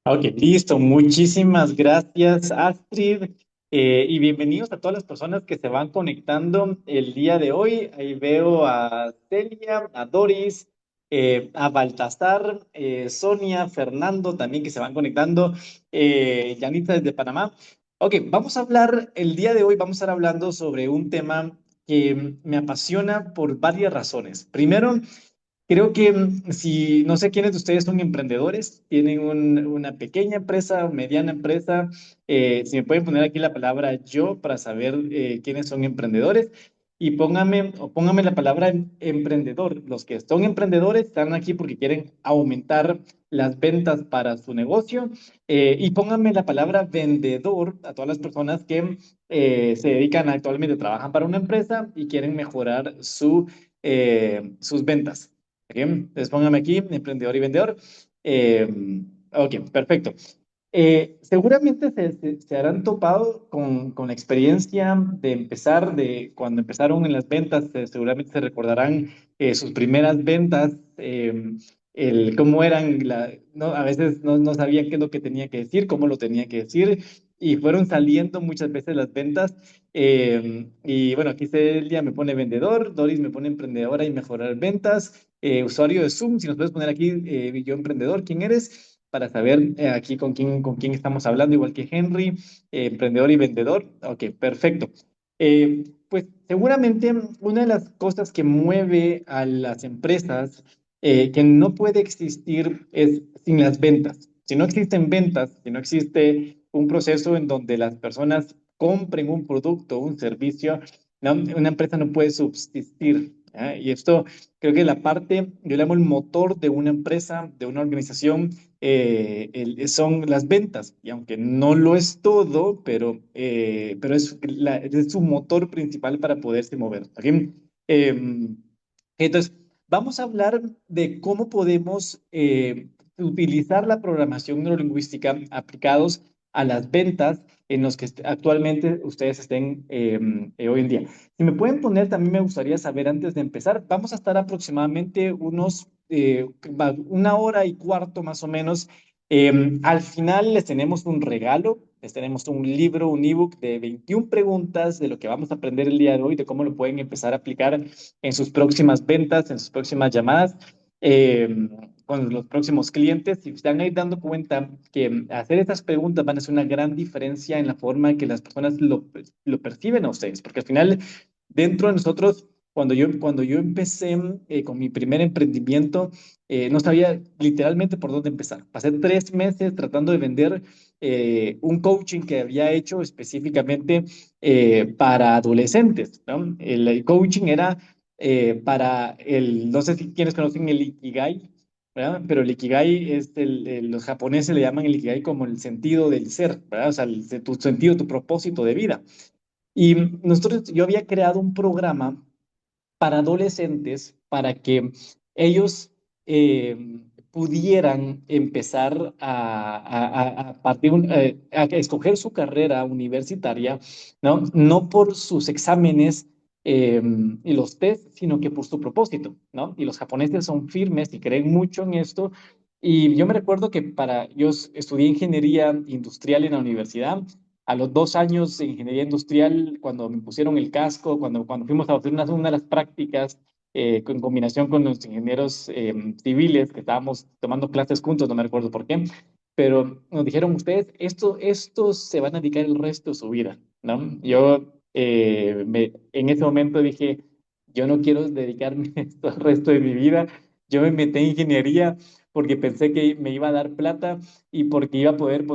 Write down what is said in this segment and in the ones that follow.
Ok, listo. Muchísimas gracias, Astrid. Y bienvenidos a todas las personas que se van conectando el día de hoy. Ahí veo a Celia, a Doris, a Baltasar, Sonia, Fernando también que se van conectando, Yanita desde Panamá. Ok, vamos a hablar, el día de hoy vamos a estar hablando sobre un tema que me apasiona por varias razones. Primero, creo que si no sé quiénes de ustedes son emprendedores, tienen una pequeña empresa, mediana empresa, si me pueden poner aquí la palabra yo para saber quiénes son emprendedores y póngame la palabra emprendedor. Los que son emprendedores están aquí porque quieren aumentar las ventas para su negocio y pónganme la palabra vendedor a todas las personas que se dedican actualmente, trabajan para una empresa y quieren mejorar sus ventas. Bien, entonces póngame aquí, emprendedor y vendedor. Eh, ok, perfecto. Seguramente se habrán topado con la experiencia de empezar, de cuando empezaron en las ventas, seguramente se recordarán sus primeras ventas, cómo eran, no, a veces no sabían qué es lo que tenía que decir, cómo lo tenía que decir, y fueron saliendo muchas veces las ventas. Y bueno, aquí Celia me pone vendedor, Doris me pone emprendedora y mejorar ventas. Usuario de Zoom, si nos puedes poner aquí, yo emprendedor, ¿quién eres? Para saber aquí con quién estamos hablando, igual que Henry, emprendedor y vendedor. Ok, perfecto. Pues seguramente una de las cosas que mueve a las empresas que no puede existir es sin las ventas. Si no existen ventas, si no existe un proceso en donde las personas compren un producto, un servicio, ¿no? Una empresa no puede subsistir. ¿Ah? Y esto creo que la parte, yo le llamo el motor de una empresa, de una organización, son las ventas. Y aunque no lo es todo, pero es su motor principal para poderse mover. ¿Ok? Entonces, vamos a hablar de cómo podemos utilizar la programación neurolingüística aplicados a las ventas en los que actualmente ustedes estén hoy en día. Si me pueden poner, también me gustaría saber antes de empezar, vamos a estar aproximadamente una hora y cuarto más o menos. Al final les tenemos un regalo, les tenemos un libro, un ebook de 21 preguntas de lo que vamos a aprender el día de hoy, de cómo lo pueden empezar a aplicar en sus próximas ventas, en sus próximas llamadas. Con los próximos clientes, si se van a ir dando cuenta que hacer estas preguntas van a hacer una gran diferencia en la forma en que las personas lo perciben a ustedes, porque al final, dentro de nosotros, cuando yo empecé con mi primer emprendimiento, no sabía literalmente por dónde empezar. Pasé 3 meses tratando de vender un coaching que había hecho específicamente para adolescentes, ¿no? El coaching era no sé si quienes conocen el Ikigai, ¿verdad? Pero el Ikigai los japoneses le llaman el Ikigai como el sentido del ser, ¿verdad? O sea, tu sentido, tu propósito de vida. Y yo había creado un programa para adolescentes para que ellos pudieran empezar a escoger su carrera universitaria, ¿no? No por sus exámenes y los test, sino que por su propósito, ¿no? Y los japoneses son firmes y creen mucho en esto. Y yo me recuerdo que yo estudié ingeniería industrial en la universidad. A los 2 años de ingeniería industrial, cuando me pusieron el casco, cuando fuimos a hacer una de las prácticas en combinación con los ingenieros civiles que estábamos tomando clases juntos, no me recuerdo por qué, pero nos dijeron ustedes, esto se van a dedicar el resto de su vida, ¿no? Yo en ese momento dije, yo no quiero dedicarme esto el resto de mi vida. Yo me metí en ingeniería porque pensé que me iba a dar plata y porque iba a poder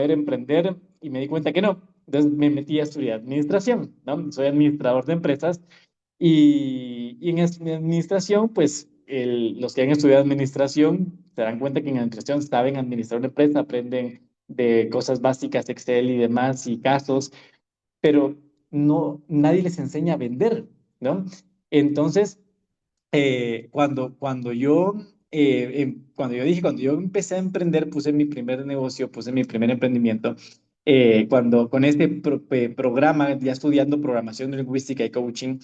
emprender y me di cuenta que no. Entonces me metí a estudiar administración, ¿no? Soy administrador de empresas y mi administración, pues los que han estudiado administración se dan cuenta que en administración saben administrar una empresa, aprenden de cosas básicas, Excel y demás, y casos, pero nadie les enseña a vender, ¿no? Entonces, cuando yo empecé a emprender, puse mi primer negocio, puse mi primer emprendimiento, con este programa, ya estudiando programación lingüística y coaching,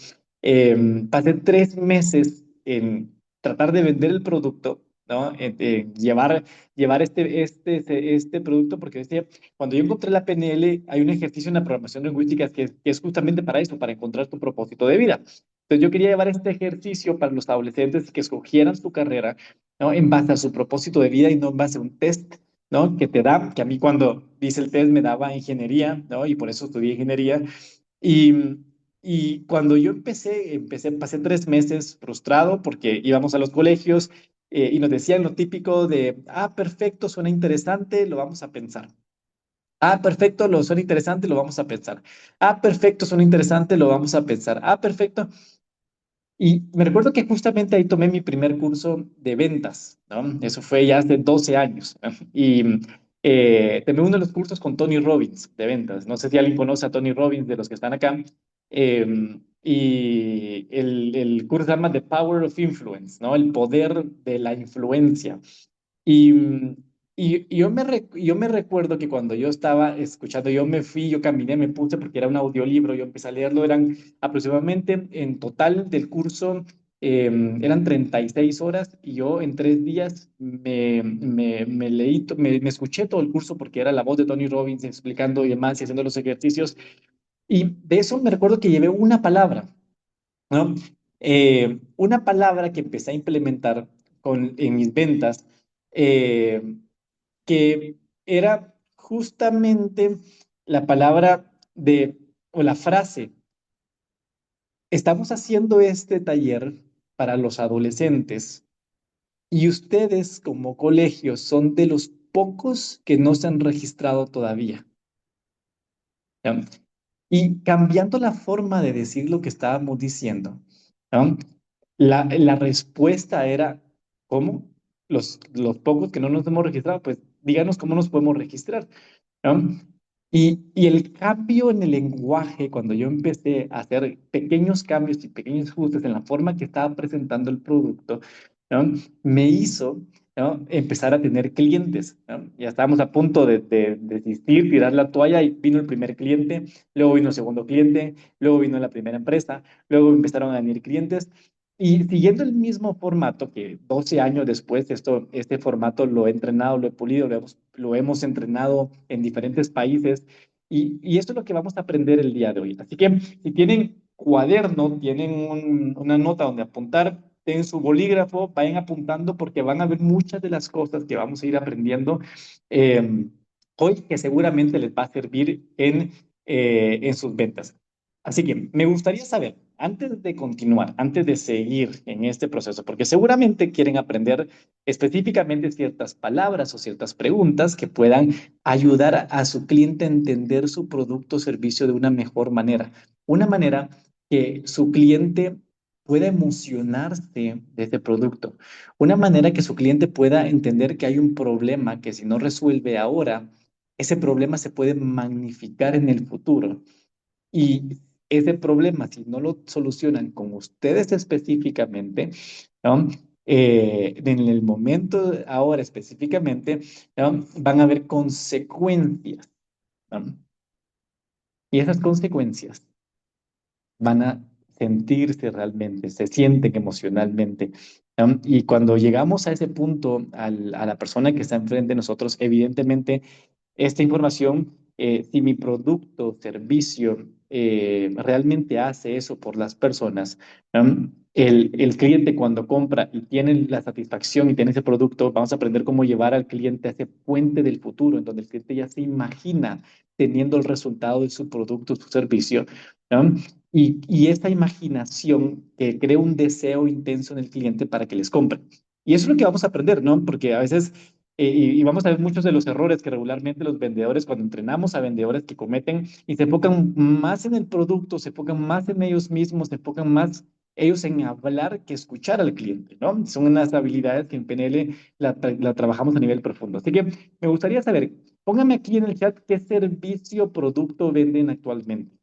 pasé 3 meses en tratar de vender el producto ¿no? Llevar este producto, porque cuando yo encontré la PNL, hay un ejercicio en la programación lingüística que es justamente para eso, para encontrar tu propósito de vida. Entonces yo quería llevar este ejercicio para los adolescentes que escogieran su carrera, ¿no? En base a su propósito de vida y no en base a un test, ¿no? Que te da, que a mí cuando hice el test me daba ingeniería, ¿no? Y por eso estudié ingeniería. Y, y cuando yo pasé 3 meses frustrado porque íbamos a los colegios y nos decían lo típico de, perfecto, suena interesante, lo vamos a pensar. Perfecto, lo suena interesante, lo vamos a pensar. Perfecto, suena interesante, lo vamos a pensar. Perfecto. Y me recuerdo que justamente ahí tomé mi primer curso de ventas, ¿no? Eso fue ya hace 12 años, ¿no? Y tomé uno de los cursos con Tony Robbins de ventas. No sé si alguien conoce a Tony Robbins de los que están acá. Y el curso se llama The Power of Influence, ¿no? El poder de la influencia. Y, y yo me recuerdo que cuando yo estaba escuchando, yo me fui, yo caminé, me puse porque era un audiolibro, yo empecé a leerlo, eran aproximadamente en total del curso, eran 36 horas y yo en 3 días me leí, me escuché todo el curso porque era la voz de Tony Robbins explicando y demás y haciendo los ejercicios. Y de eso me recuerdo que llevé una palabra, ¿no? Una palabra que empecé a implementar en mis ventas. eh, que era justamente la palabra o la frase, estamos haciendo este taller para los adolescentes y ustedes como colegio son de los pocos que no se han registrado todavía. ¿Ya? Y cambiando la forma de decir lo que estábamos diciendo, ¿no? La respuesta era, ¿cómo? Los pocos que no nos hemos registrado, pues díganos cómo nos podemos registrar, ¿no? Y el cambio en el lenguaje, cuando yo empecé a hacer pequeños cambios y pequeños ajustes en la forma que estaba presentando el producto, ¿no? Me hizo, ¿no? Empezar a tener clientes, ¿no? Ya estábamos a punto de desistir, tirar la toalla y vino el primer cliente, luego vino el segundo cliente, luego vino la primera empresa, luego empezaron a venir clientes. Y siguiendo el mismo formato que 12 años después, este formato lo he entrenado, lo he pulido, lo hemos entrenado en diferentes países y esto es lo que vamos a aprender el día de hoy. Así que si tienen cuaderno, tienen una nota donde apuntar, en su bolígrafo, vayan apuntando porque van a ver muchas de las cosas que vamos a ir aprendiendo eh, hoy que seguramente les va a servir en sus ventas. Así que me gustaría saber, antes de continuar, antes de seguir en este proceso, porque seguramente quieren aprender específicamente ciertas palabras o ciertas preguntas que puedan ayudar a su cliente a entender su producto o servicio de una mejor manera. Una manera que su cliente pueda emocionarse de ese producto. Una manera que su cliente pueda entender que hay un problema que si no resuelve ahora, ese problema se puede magnificar en el futuro. Y ese problema, si no lo solucionan con ustedes específicamente, ¿no? En el momento ahora específicamente, ¿no? Van a haber consecuencias, ¿no? Y esas consecuencias van a sentirse realmente, se sienten emocionalmente, ¿no? Y cuando llegamos a ese punto, a la persona que está enfrente de nosotros, evidentemente esta información, si mi producto o servicio realmente hace eso por las personas, ¿no? El cliente cuando compra y tiene la satisfacción y tiene ese producto, vamos a aprender cómo llevar al cliente a ese puente del futuro, en donde el cliente ya se imagina teniendo el resultado de su producto, su servicio, ¿no? Y esta imaginación que crea un deseo intenso en el cliente para que les compre. Y eso es lo que vamos a aprender, ¿no? Porque a veces y vamos a ver muchos de los errores que regularmente los vendedores, cuando entrenamos a vendedores que cometen y se enfocan más en el producto, se enfocan más en ellos mismos, se enfocan más ellos en hablar que escuchar al cliente, ¿no? Son unas habilidades que en PNL la trabajamos a nivel profundo. Así que me gustaría saber, póngame aquí en el chat qué servicio o producto venden actualmente.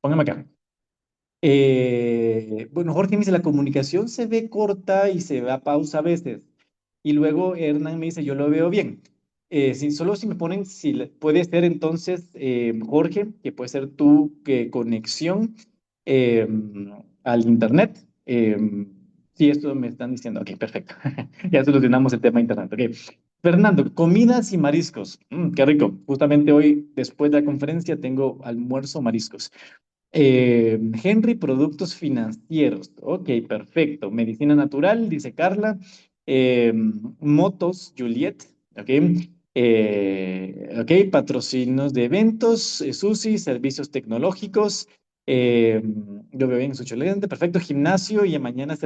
Póngame acá. Bueno, Jorge me dice, la comunicación se ve corta y se va a pausa a veces. Y luego Hernán me dice, yo lo veo bien. Solo si me ponen, si puede ser entonces, Jorge, que puede ser tu conexión eh, al internet. Sí, esto me están diciendo. Ok, perfecto. Ya solucionamos el tema de internet. Ok. Fernando, comidas y mariscos. Qué rico. Justamente hoy, después de la conferencia, tengo almuerzo mariscos. Henry, productos financieros. Ok, perfecto. Medicina natural, dice Carla. Motos, Juliet. Ok. Ok, patrocinios de eventos, Susi, servicios tecnológicos. Lo veo bien, su excelente, perfecto. Gimnasio y mañana,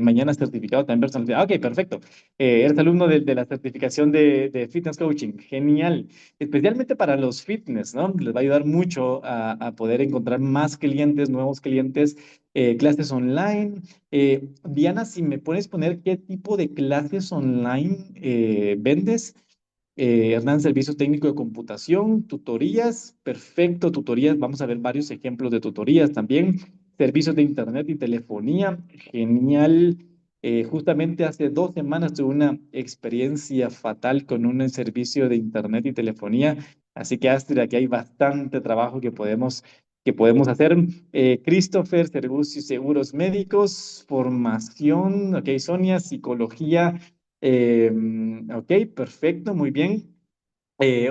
mañana certificado también personalizado. Ok, perfecto. Eres alumno de la certificación de fitness coaching. Genial. Especialmente para los fitness, ¿no? Les va a ayudar mucho a poder encontrar más clientes, nuevos clientes, clases online. Diana, si me puedes poner qué tipo de clases online vendes. Hernán, servicio técnico de computación, tutorías, perfecto, tutorías, vamos a ver varios ejemplos de tutorías también, servicios de internet y telefonía, genial. Justamente hace 2 semanas tuve una experiencia fatal con un servicio de internet y telefonía, así que Astrid, aquí hay bastante trabajo que podemos hacer. Christopher, servicios seguros médicos, formación, ok, Sonia, psicología. Ok, perfecto, muy bien.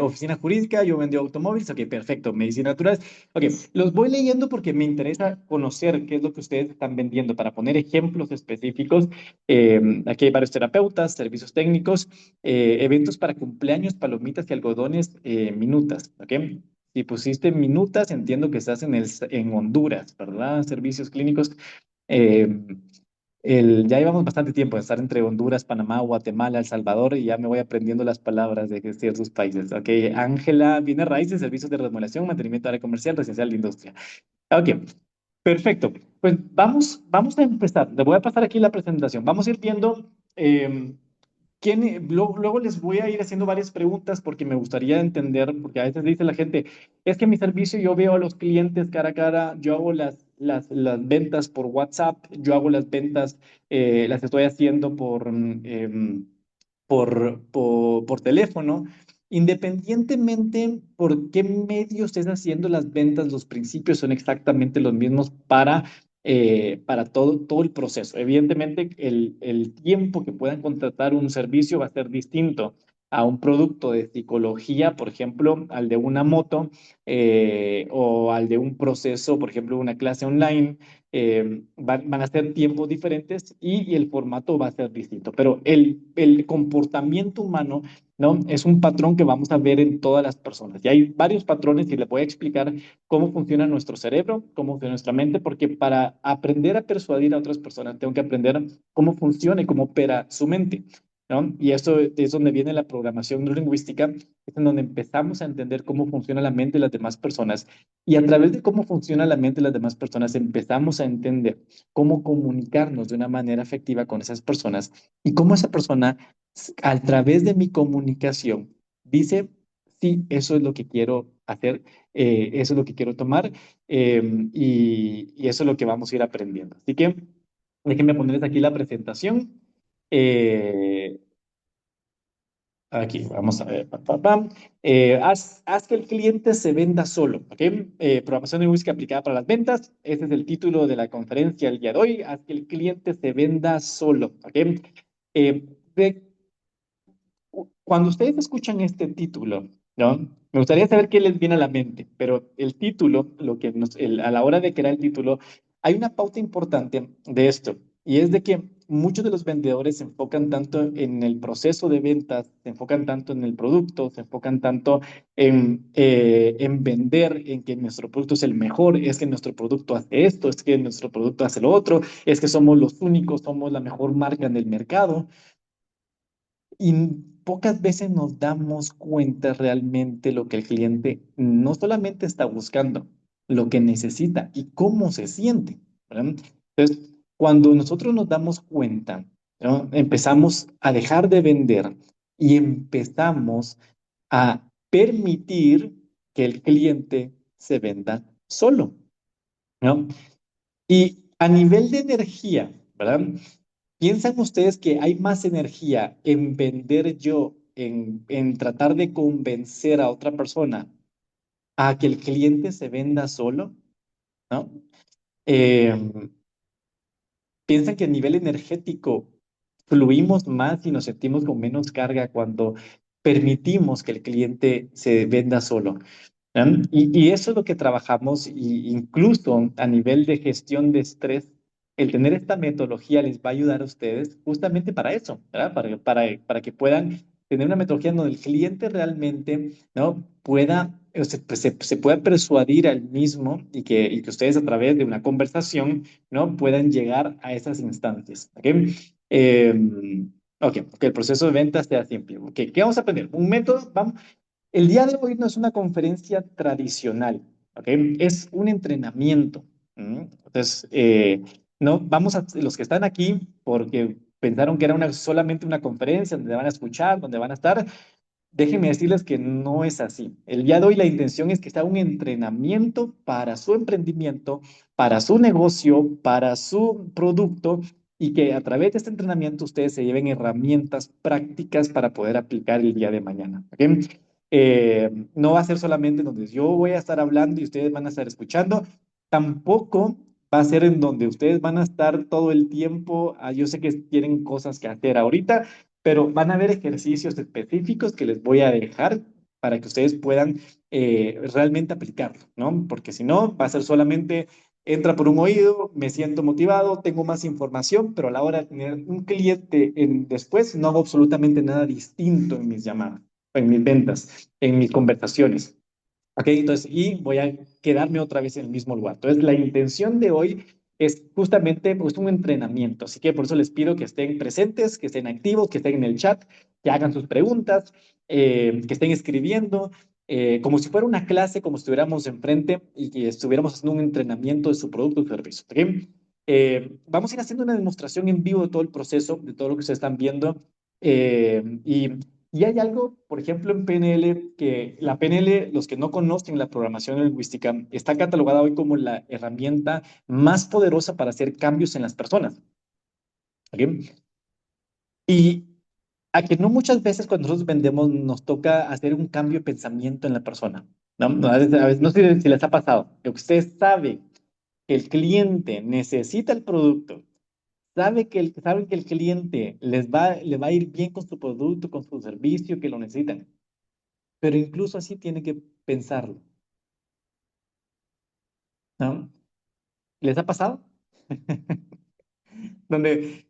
Oficina jurídica, yo vendí automóviles, ok, perfecto, medicina natural. Ok, los voy leyendo porque me interesa conocer qué es lo que ustedes están vendiendo para poner ejemplos específicos. Aquí hay varios terapeutas, servicios técnicos, eventos para cumpleaños, palomitas y algodones, minutas, ok. Si pusiste minutas, entiendo que estás en Honduras, ¿verdad? Servicios clínicos. Eh, ya llevamos bastante tiempo de estar entre Honduras, Panamá, Guatemala, El Salvador y ya me voy aprendiendo las palabras de ciertos países. Ok, Ángela, viene raíces, servicios de remodelación, mantenimiento de área comercial, residencial, de industria. Ok, perfecto. Pues vamos a empezar. Le voy a pasar aquí la presentación. Vamos a ir viendo luego les voy a ir haciendo varias preguntas porque me gustaría entender, porque a veces dice la gente, es que mi servicio yo veo a los clientes cara a cara, yo hago las ventas por WhatsApp, yo hago las ventas, las estoy haciendo por teléfono. Independientemente por qué medio estés haciendo las ventas, los principios son exactamente los mismos para todo el proceso. Evidentemente, el tiempo que puedan contratar un servicio va a ser distinto a un producto de psicología, por ejemplo, al de una moto, o al de un proceso, por ejemplo, una clase online. Van a ser tiempos diferentes y el formato va a ser distinto, pero el comportamiento humano, ¿no? Es un patrón que vamos a ver en todas las personas. Y hay varios patrones y les voy a explicar cómo funciona nuestro cerebro, cómo funciona nuestra mente, porque para aprender a persuadir a otras personas tengo que aprender cómo funciona y cómo opera su mente, ¿no? Y eso es donde viene la programación neurolingüística, es en donde empezamos a entender cómo funciona la mente de las demás personas y a través de cómo funciona la mente de las demás personas empezamos a entender cómo comunicarnos de una manera efectiva con esas personas y cómo esa persona, a través de mi comunicación, dice, sí, eso es lo que quiero hacer, eso es lo que quiero tomar, y eso es lo que vamos a ir aprendiendo. Así que déjenme ponerles aquí la presentación. Eh, Aquí, vamos a ver. Haz que el cliente se venda solo. ¿Ok? Programación de música aplicada para las ventas. Ese es el título de la conferencia el día de hoy. Haz que el cliente se venda solo. ¿Ok? Eh, de- Cuando ustedes escuchan este título, ¿no? Me gustaría saber qué les viene a la mente, pero el título, a la hora de crear el título, hay una pauta importante de esto, y es de que muchos de los vendedores se enfocan tanto en el proceso de ventas, se enfocan tanto en el producto, se enfocan tanto en vender, en que nuestro producto es el mejor, es que nuestro producto hace esto, es que nuestro producto hace lo otro, es que somos los únicos, somos la mejor marca en el mercado. Y pocas veces nos damos cuenta realmente lo que el cliente no solamente está buscando, lo que necesita y cómo se siente, ¿verdad? Entonces, cuando nosotros nos damos cuenta, ¿no? Empezamos a dejar de vender y empezamos a permitir que el cliente se venda solo, ¿no? Y a nivel de energía, ¿verdad? ¿Piensan ustedes que hay más energía en vender yo, en tratar de convencer a otra persona a que el cliente se venda solo? ¿No? Eh, Piensan que a nivel energético fluimos más y nos sentimos con menos carga cuando permitimos que el cliente se venda solo. Y eso es lo que trabajamos, y incluso a nivel de gestión de estrés, el tener esta metodología les va a ayudar a ustedes justamente para eso, ¿verdad? Para que puedan tener una metodología donde el cliente realmente, ¿no? pueda, se pueda persuadir al mismo y que ustedes a través de una conversación, ¿no? puedan llegar a esas instancias. ¿Ok? Eh, ok, el proceso de venta sea simple. Ok, ¿qué vamos a aprender? Un método, vamos. El día de hoy no es una conferencia tradicional, ¿ok? Es un entrenamiento. Entonces, no, los que están aquí porque pensaron que era solamente una conferencia donde van a escuchar, donde van a estar. Déjenme decirles que no es así. El día de hoy la intención es que sea un entrenamiento para su emprendimiento, para su negocio, para su producto, y que a través de este entrenamiento ustedes se lleven herramientas prácticas para poder aplicar el día de mañana. ¿Ok? No va a ser solamente donde yo voy a estar hablando y ustedes van a estar escuchando. Tampoco va a ser en donde ustedes van a estar todo el tiempo. Yo sé que tienen cosas que hacer ahorita, pero van a haber ejercicios específicos que les voy a dejar para que ustedes puedan realmente aplicarlo, ¿no? Porque si no, va a ser solamente entra por un oído, me siento motivado, tengo más información, pero a la hora de tener un cliente después, no hago absolutamente nada distinto en mis llamadas, en mis ventas, en mis conversaciones. Ok, entonces, y voy a quedarme otra vez en el mismo lugar. Entonces, la intención de hoy es justamente pues, un entrenamiento. Así que por eso les pido que estén presentes, que estén activos, que estén en el chat, que hagan sus preguntas, que estén escribiendo, como si fuera una clase, como si estuviéramos enfrente y que estuviéramos haciendo un entrenamiento de su producto o servicio. ¿Ok? Vamos a ir haciendo una demostración en vivo de todo el proceso, de todo lo que ustedes están viendo. Y hay algo, por ejemplo, en PNL, que la PNL, los que no conocen la programación lingüística, está catalogada hoy como la herramienta más poderosa para hacer cambios en las personas. ¿Ok? Y a que no muchas veces cuando nosotros vendemos nos toca hacer un cambio de pensamiento en la persona. ¿No? A veces, no sé si les ha pasado, que usted sabe que el cliente necesita el producto, saben que el cliente le va a ir bien con su producto, con su servicio, que lo necesitan, pero incluso así tiene que pensarlo, ¿no? ¿Les ha pasado? Donde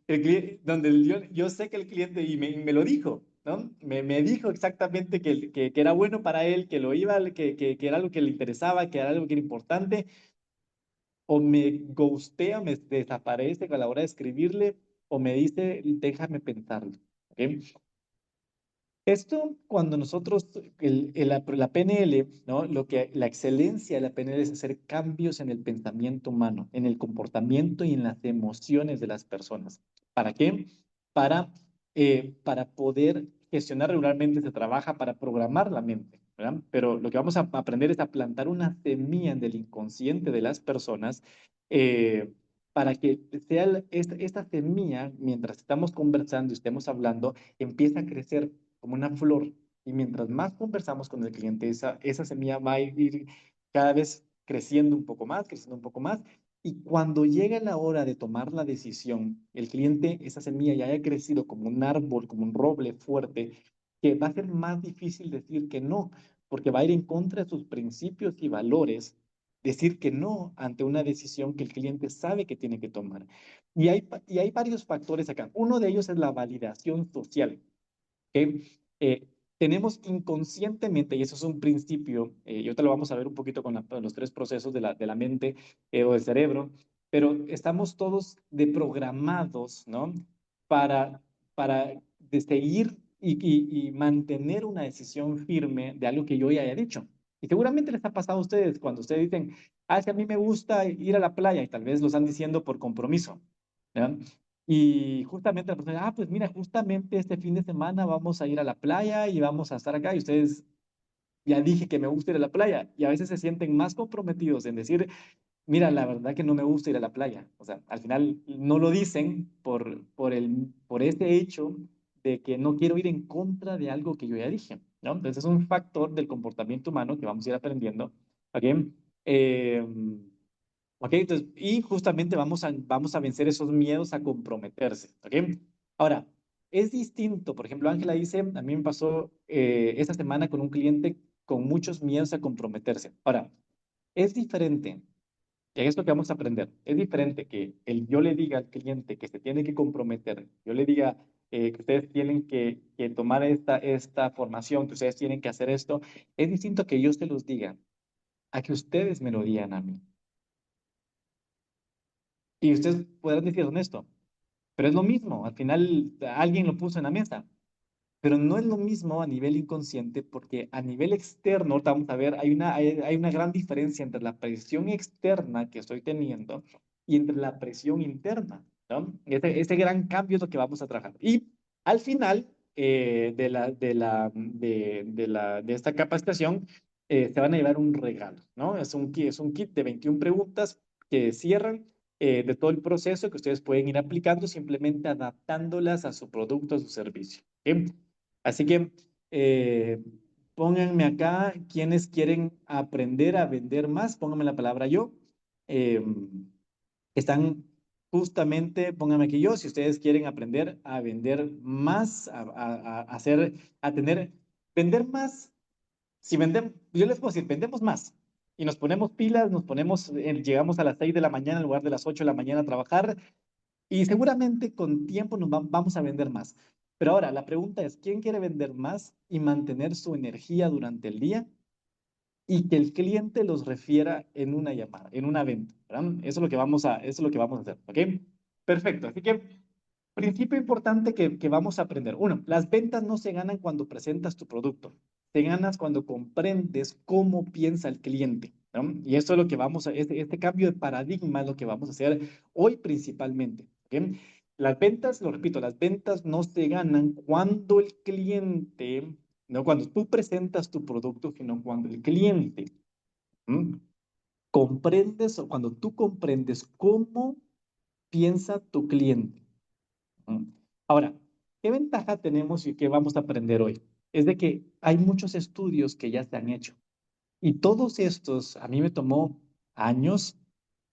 yo sé que el cliente, y me lo dijo, ¿no? Me dijo exactamente que era bueno para él, que lo iba, que era algo que le interesaba, que era algo que era importante, o me ghostea, me desaparece a la hora de escribirle, o me dice, déjame pensarlo. ¿Ok? Esto cuando nosotros, la PNL, ¿no? La excelencia de la PNL es hacer cambios en el pensamiento humano, en el comportamiento y en las emociones de las personas. ¿Para qué? Para poder gestionar regularmente se trabaja para programar la mente, ¿verdad? Pero lo que vamos a aprender es a plantar una semilla en el inconsciente de las personas, para que sea esta semilla, mientras estamos conversando y estemos hablando, empieza a crecer como una flor. Y mientras más conversamos con el cliente, esa semilla va a ir cada vez creciendo un poco más, creciendo un poco más. Y cuando llega la hora de tomar la decisión, el cliente, esa semilla ya haya crecido como un árbol, como un roble fuerte, que va a ser más difícil decir que no, porque va a ir en contra de sus principios y valores, decir que no ante una decisión que el cliente sabe que tiene que tomar. Y hay varios factores acá. Uno de ellos es la validación social, que tenemos inconscientemente, y eso es un principio, y ahorita lo vamos a ver un poquito con los tres procesos de la mente o del cerebro, pero estamos todos deprogramados, ¿no? Para de seguir y mantener una decisión firme de algo que yo ya haya dicho. Y seguramente les ha pasado a ustedes cuando ustedes dicen, es que a mí me gusta ir a la playa, y tal vez lo están diciendo por compromiso, ¿ya? Y justamente la persona, pues mira, justamente este fin de semana vamos a ir a la playa y vamos a estar acá. Y ustedes, ya dije que me gusta ir a la playa. Y a veces se sienten más comprometidos en decir, mira, la verdad que no me gusta ir a la playa. O sea, al final no lo dicen por este hecho de que no quiero ir en contra de algo que yo ya dije, ¿no? Entonces es un factor del comportamiento humano que vamos a ir aprendiendo. ¿Ok? Eh, ¿Ok? Entonces, y justamente vamos a vencer esos miedos a comprometerse. ¿Ok? Ahora, es distinto. Por ejemplo, Ángela dice, a mí me pasó esta semana con un cliente con muchos miedos a comprometerse. Ahora, es diferente. Y es lo que vamos a aprender. Es diferente que yo le diga al cliente que se tiene que comprometer, yo le diga que ustedes tienen que tomar esta formación, que ustedes tienen que hacer esto. Es distinto que yo se los diga a que ustedes me lo digan a mí. Y ustedes podrán decir honesto, pero es lo mismo. Al final alguien lo puso en la mesa. Pero no es lo mismo a nivel inconsciente porque a nivel externo, ahorita vamos a ver, hay una gran diferencia entre la presión externa que estoy teniendo y entre la presión interna, ¿no? Ese gran cambio es lo que vamos a trabajar. Y al final de esta capacitación se van a llevar un regalo, ¿no? Es un kit de 21 preguntas que cierran de todo el proceso que ustedes pueden ir aplicando, simplemente adaptándolas a su producto, a su servicio. ¿Ok? Así que eh, pónganme acá quienes quieren aprender a vender más, pónganme la palabra yo. Eh, están justamente, pónganme aquí yo, si ustedes quieren aprender a vender más, a hacer, a tener, vender más. Si vendemos, yo les puedo decir, vendemos más y nos ponemos pilas, llegamos a las 6 de la mañana en lugar de las 8 de la mañana a trabajar, y seguramente con tiempo vamos a vender más. Pero ahora, la pregunta es, ¿quién quiere vender más y mantener su energía durante el día y que el cliente los refiera en una llamada, en una venta? ¿Verdad? Eso es lo que vamos a hacer, ¿ok? Perfecto. Así que, principio importante que vamos a aprender. Uno, las ventas no se ganan cuando presentas tu producto. Se ganas cuando comprendes cómo piensa el cliente, ¿no? Y eso es lo que este cambio de paradigma es lo que vamos a hacer hoy principalmente, ¿ok? Las ventas, lo repito, las ventas no se ganan cuando el cliente, no cuando tú presentas tu producto, sino cuando el cliente, ¿m? Comprendes o cuando tú comprendes cómo piensa tu cliente. ¿M? Ahora, ¿qué ventaja tenemos y qué vamos a aprender hoy? Es de que hay muchos estudios que ya se han hecho. Y todos estos, a mí me tomó años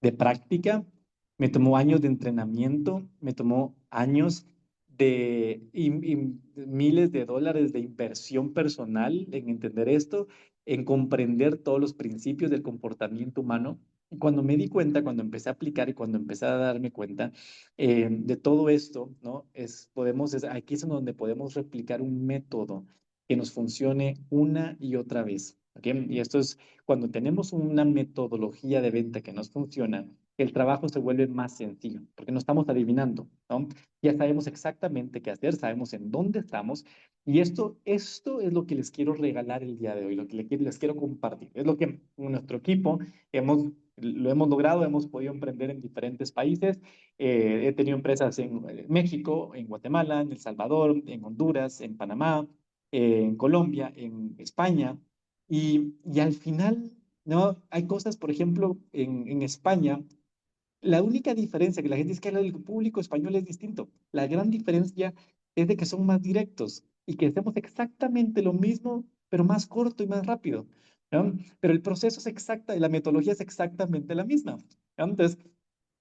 de práctica, me tomó años de entrenamiento, me tomó años y miles de dólares de inversión personal en entender esto, en comprender todos los principios del comportamiento humano. Y cuando me di cuenta, cuando empecé a aplicar y cuando empecé a darme cuenta de todo esto, ¿no? Aquí es donde podemos replicar un método que nos funcione una y otra vez. ¿Ok? Y esto es cuando tenemos una metodología de venta que nos funciona, el trabajo se vuelve más sencillo, porque no estamos adivinando, ¿no? Ya sabemos exactamente qué hacer, sabemos en dónde estamos, y esto es lo que les quiero regalar el día de hoy, lo que les quiero compartir. Es lo que nuestro equipo lo hemos logrado, hemos podido emprender en diferentes países. He tenido empresas en México, en Guatemala, en El Salvador, en Honduras, en Panamá, en Colombia, en España, y al final, ¿no? Hay cosas, por ejemplo, en España, la única diferencia que la gente dice que el público español es distinto. La gran diferencia es de que son más directos y que hacemos exactamente lo mismo, pero más corto y más rápido, ¿no? Pero el proceso es exacta y la metodología es exactamente la misma, ¿no? Entonces,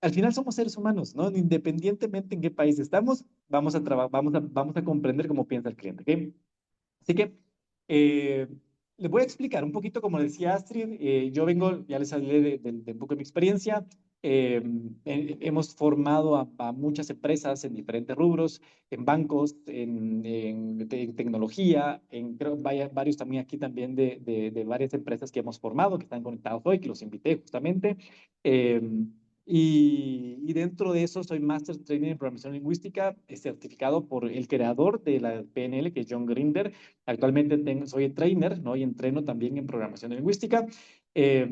al final somos seres humanos, ¿no? Independientemente en qué país estamos, vamos a comprender cómo piensa el cliente, ¿ok? Así que eh, les voy a explicar un poquito, como decía Astrid, yo vengo, ya les hablé de un poco de mi experiencia. Hemos formado a muchas empresas en diferentes rubros, en bancos, en tecnología, creo, varios también aquí también de varias empresas que hemos formado, que están conectados hoy, que los invité justamente. Eh, y dentro de eso soy Master Trainer en Programación Lingüística, certificado por el creador de la PNL, que es John Grinder. Actualmente soy trainer, ¿no? Y entreno también en programación lingüística. Eh,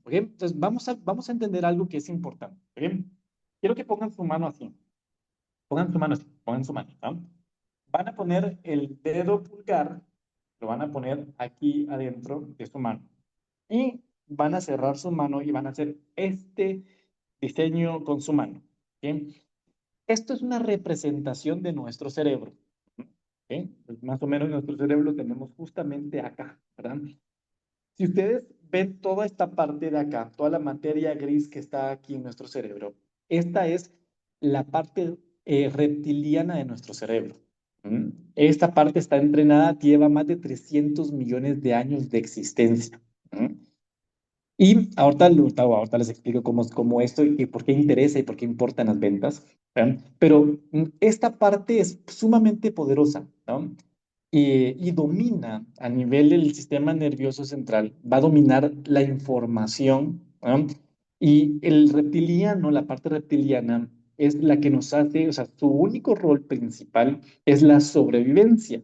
¿Ok? Entonces, vamos a entender algo que es importante. ¿Ok? Quiero que pongan su mano así. Pongan su mano así. Pongan su mano, ¿no? Van a poner el dedo pulgar, lo van a poner aquí adentro de su mano. Y van a cerrar su mano y van a hacer este diseño con su mano. ¿Ok? Esto es una representación de nuestro cerebro. ¿Ok? Pues más o menos nuestro cerebro lo tenemos justamente acá, ¿verdad? Si ustedes ven toda esta parte de acá, toda la materia gris que está aquí en nuestro cerebro. Esta es la parte reptiliana de nuestro cerebro. ¿Mm? Esta parte está entrenada, lleva más de 300 millones de años de existencia. ¿Mm? Y ahorita les explico cómo esto y por qué interesa y por qué importan las ventas. ¿Verdad? Pero esta parte es sumamente poderosa, ¿no? Y domina a nivel del sistema nervioso central, va a dominar la información, ¿no? Y el reptiliano, la parte reptiliana, es la que nos hace, o sea, su único rol principal es la sobrevivencia.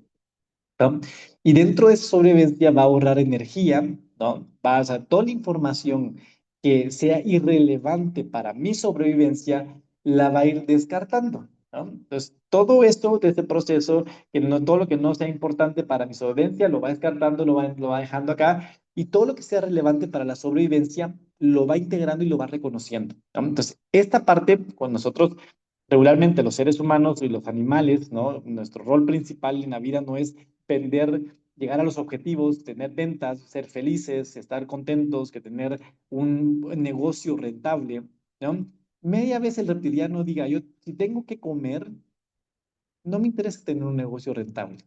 ¿No? Y dentro de esa sobrevivencia va a ahorrar energía, ¿no? Va a, o sea, toda la información que sea irrelevante para mi sobrevivencia, la va a ir descartando, ¿no? Entonces, todo esto de este proceso, que no, todo lo que no sea importante para mi sobrevivencia, lo va descartando, lo va dejando acá, y todo lo que sea relevante para la sobrevivencia, lo va integrando y lo va reconociendo, ¿no? Entonces, esta parte, con nosotros regularmente los seres humanos y los animales, ¿no? Nuestro rol principal en la vida no es vender, llegar a los objetivos, tener ventas, ser felices, estar contentos, que tener un negocio rentable, ¿no? Media vez el reptiliano diga, yo si tengo que comer, no me interesa tener un negocio rentable.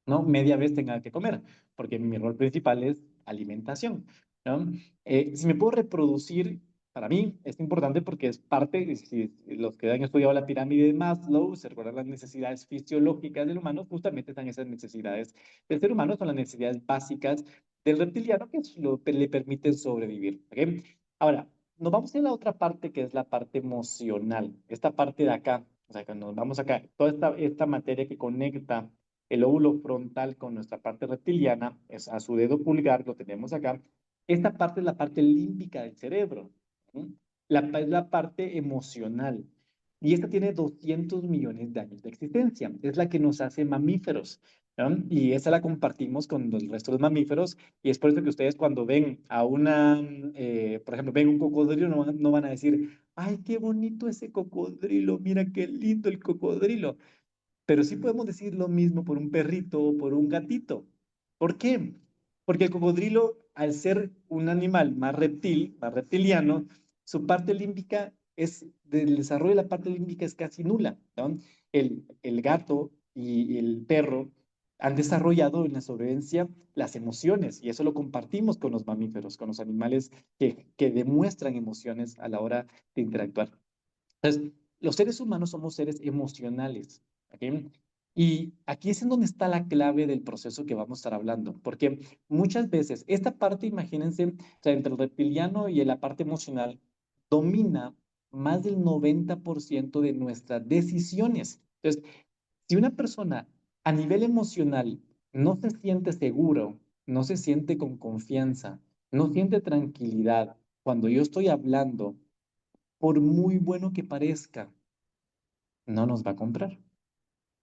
¿No? Media vez tenga que comer, porque mi rol principal es alimentación, ¿no? Si me puedo reproducir, para mí es importante porque es parte, si los que han estudiado la pirámide de Maslow, se recuerdan las necesidades fisiológicas del humano, justamente están esas necesidades del ser humano, son las necesidades básicas del reptiliano que es lo que le permiten sobrevivir, ¿ok? Ahora, nos vamos a ir a la otra parte que es la parte emocional, esta parte de acá, o sea, cuando nos vamos acá, toda esta materia que conecta el óvulo frontal con nuestra parte reptiliana, es a su dedo pulgar, lo tenemos acá. Esta parte es la parte límbica del cerebro. ¿Sí? Es la parte emocional. Y esta tiene 200 millones de años de existencia. Es la que nos hace mamíferos. ¿No? Y esa la compartimos con el resto de los mamíferos. Y es por eso que ustedes cuando ven a por ejemplo, ven un cocodrilo, no van a decir, ay, qué bonito ese cocodrilo, mira qué lindo el cocodrilo, pero sí podemos decir lo mismo por un perrito o por un gatito. ¿Por qué? Porque el cocodrilo, al ser un animal más reptil, más reptiliano, su parte límbica del desarrollo de la parte límbica es casi nula, ¿no? El gato y el perro han desarrollado en la sobrevivencia las emociones y eso lo compartimos con los mamíferos, con los animales que demuestran emociones a la hora de interactuar. Entonces, los seres humanos somos seres emocionales, ¿ok? Y aquí es en donde está la clave del proceso que vamos a estar hablando, porque muchas veces esta parte, imagínense, o sea, entre el reptiliano y la parte emocional, domina más del 90% de nuestras decisiones. Entonces, si una persona a nivel emocional no se siente seguro, no se siente con confianza, no siente tranquilidad cuando yo estoy hablando, por muy bueno que parezca, no nos va a comprar.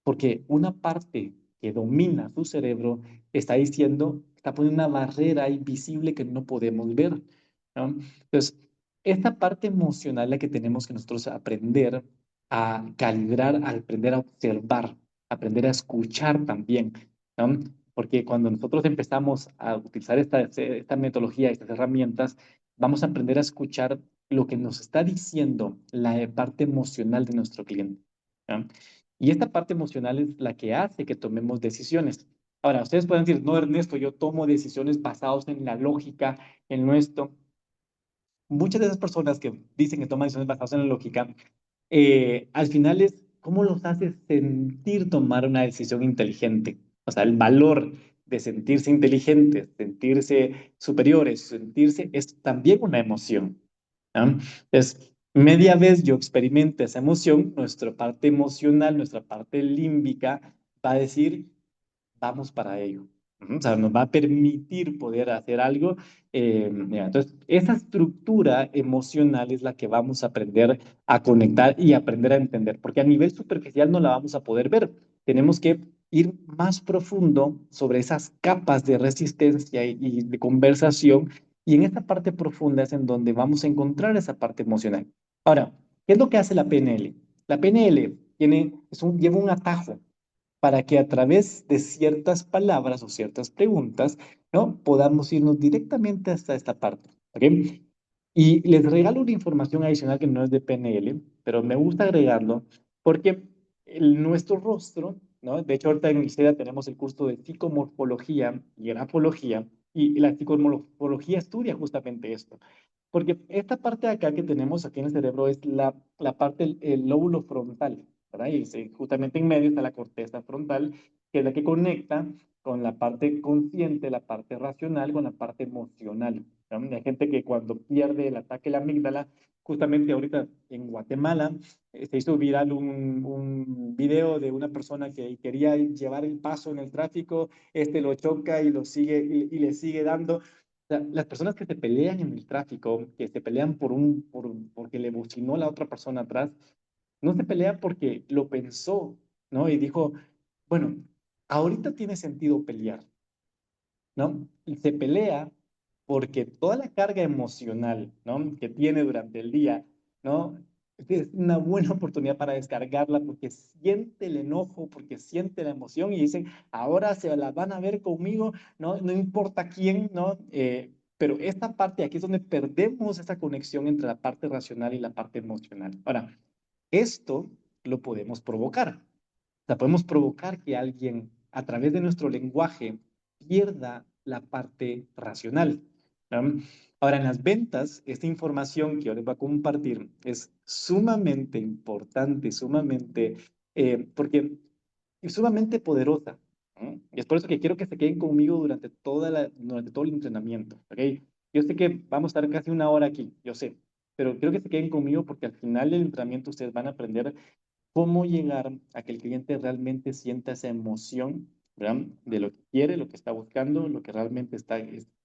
Porque una parte que domina su cerebro está diciendo, está poniendo una barrera invisible que no podemos ver, ¿no? Entonces, esta parte emocional es la que tenemos que nosotros aprender a calibrar, a aprender a observar, aprender a escuchar también, ¿no? Porque cuando nosotros empezamos a utilizar esta metodología, estas herramientas, vamos a aprender a escuchar lo que nos está diciendo la parte emocional de nuestro cliente, ¿no? Y esta parte emocional es la que hace que tomemos decisiones. Ahora, ustedes pueden decir, no, Ernesto, yo tomo decisiones basadas en la lógica, en nuestro. Muchas de esas personas que dicen que toman decisiones basadas en la lógica, al final es cómo los hace sentir tomar una decisión inteligente. O sea, el valor de sentirse inteligentes, sentirse superiores, sentirse, es también una emoción. ¿No? Entonces, media vez yo experimente esa emoción, nuestra parte emocional, nuestra parte límbica va a decir, vamos para ello. Ujú. O sea, nos va a permitir poder hacer algo. Mira, entonces, esa estructura emocional es la que vamos a aprender a conectar y aprender a entender, porque a nivel superficial no la vamos a poder ver. Tenemos que ir más profundo sobre esas capas de resistencia y de conversación, y en esta parte profunda es en donde vamos a encontrar esa parte emocional. Ahora, ¿qué es lo que hace la PNL? La PNL lleva un atajo para que a través de ciertas palabras o ciertas preguntas ¿no? Podamos irnos directamente hasta esta parte, ¿ok? Y les regalo una información adicional que no es de PNL, pero me gusta agregarlo porque nuestro rostro, ¿no? De hecho, ahorita en ICEDA tenemos el curso de psicomorfología y grafología, y la psicomorfología estudia justamente esto. Porque esta parte de acá que tenemos aquí en el cerebro es la parte, el lóbulo frontal, ¿verdad? Y justamente en medio está la corteza frontal, que es la que conecta con la parte consciente, la parte racional, con la parte emocional. ¿No? Hay gente que cuando pierde el ataque a la amígdala, justamente ahorita en Guatemala, se hizo viral un video de una persona que quería llevar el paso en el tráfico, lo choca y lo sigue y le sigue dando. O sea, las personas que se pelean en el tráfico, que se pelean porque le bocinó la otra persona atrás, no se pelea porque lo pensó, ¿no? Y dijo, bueno, ahorita tiene sentido pelear, ¿no? Y se pelea porque toda la carga emocional, ¿no? Que tiene durante el día, ¿no? Es una buena oportunidad para descargarla porque siente el enojo, porque siente la emoción y dicen, ahora se la van a ver conmigo, ¿no? No importa quién, ¿no? Pero esta parte aquí es donde perdemos esa conexión entre la parte racional y la parte emocional. Ahora, esto lo podemos provocar. O sea, podemos provocar que alguien, a través de nuestro lenguaje, pierda la parte racional, ¿no? Ahora, en las ventas, esta información que yo les voy a compartir es sumamente importante, porque es sumamente poderosa, ¿no? Y es por eso que quiero que se queden conmigo durante todo el entrenamiento, ¿ok? Yo sé que vamos a estar casi una hora aquí, yo sé, pero quiero que se queden conmigo porque al final del entrenamiento ustedes van a aprender cómo llegar a que el cliente realmente sienta esa emoción, ¿verdad? De lo que quiere, lo que está buscando, lo que realmente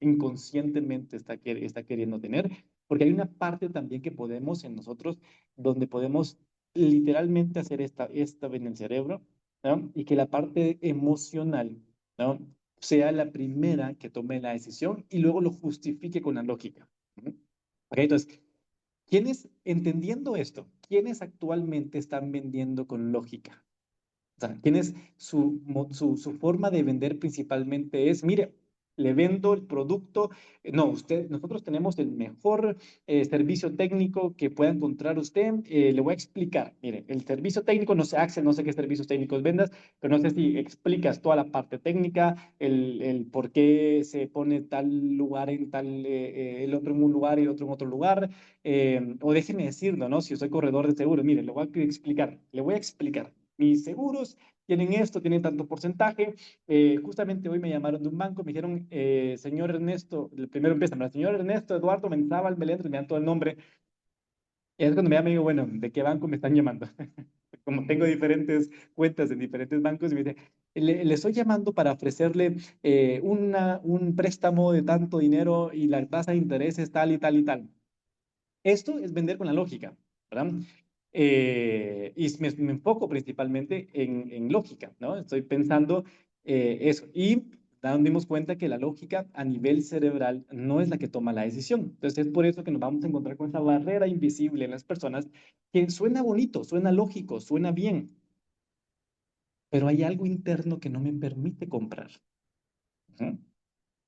inconscientemente está queriendo tener, porque hay una parte también que podemos en nosotros, donde podemos literalmente hacer esta en el cerebro, ¿no? Y que la parte emocional, ¿no? Sea la primera que tome la decisión y luego lo justifique con la lógica. ¿No? Ok, entonces, entendiendo esto, quiénes actualmente están vendiendo con lógica? O sea, ¿quiénes su forma de vender principalmente es, mire, le vendo el producto, no, nosotros tenemos el mejor servicio técnico que pueda encontrar usted, le voy a explicar, mire, el servicio técnico, no sé, Axel, no sé qué servicios técnicos vendas, pero no sé si explicas toda la parte técnica, el por qué se pone tal lugar el otro en un lugar y el otro en otro lugar, o déjeme decirlo, ¿no? Si yo soy corredor de seguros, mire, le voy a explicar. Mis seguros tienen esto, tienen tanto porcentaje. Justamente hoy me llamaron de un banco, me dijeron, señor Ernesto, el primero empieza, señor Ernesto Eduardo Menzábal Meléndez, me dan todo el nombre. Y es cuando me llama y digo, bueno, ¿de qué banco me están llamando? Como tengo diferentes cuentas en diferentes bancos, y me dice, le estoy llamando para ofrecerle un préstamo de tanto dinero y la tasa de interés es tal y tal y tal. Esto es vender con la lógica, ¿verdad? Y me enfoco principalmente en lógica, ¿no? Estoy pensando eso. Y nos dimos cuenta que la lógica a nivel cerebral no es la que toma la decisión. Entonces es por eso que nos vamos a encontrar con esa barrera invisible en las personas que suena bonito, suena lógico, suena bien, pero hay algo interno que no me permite comprar. ¿Uh?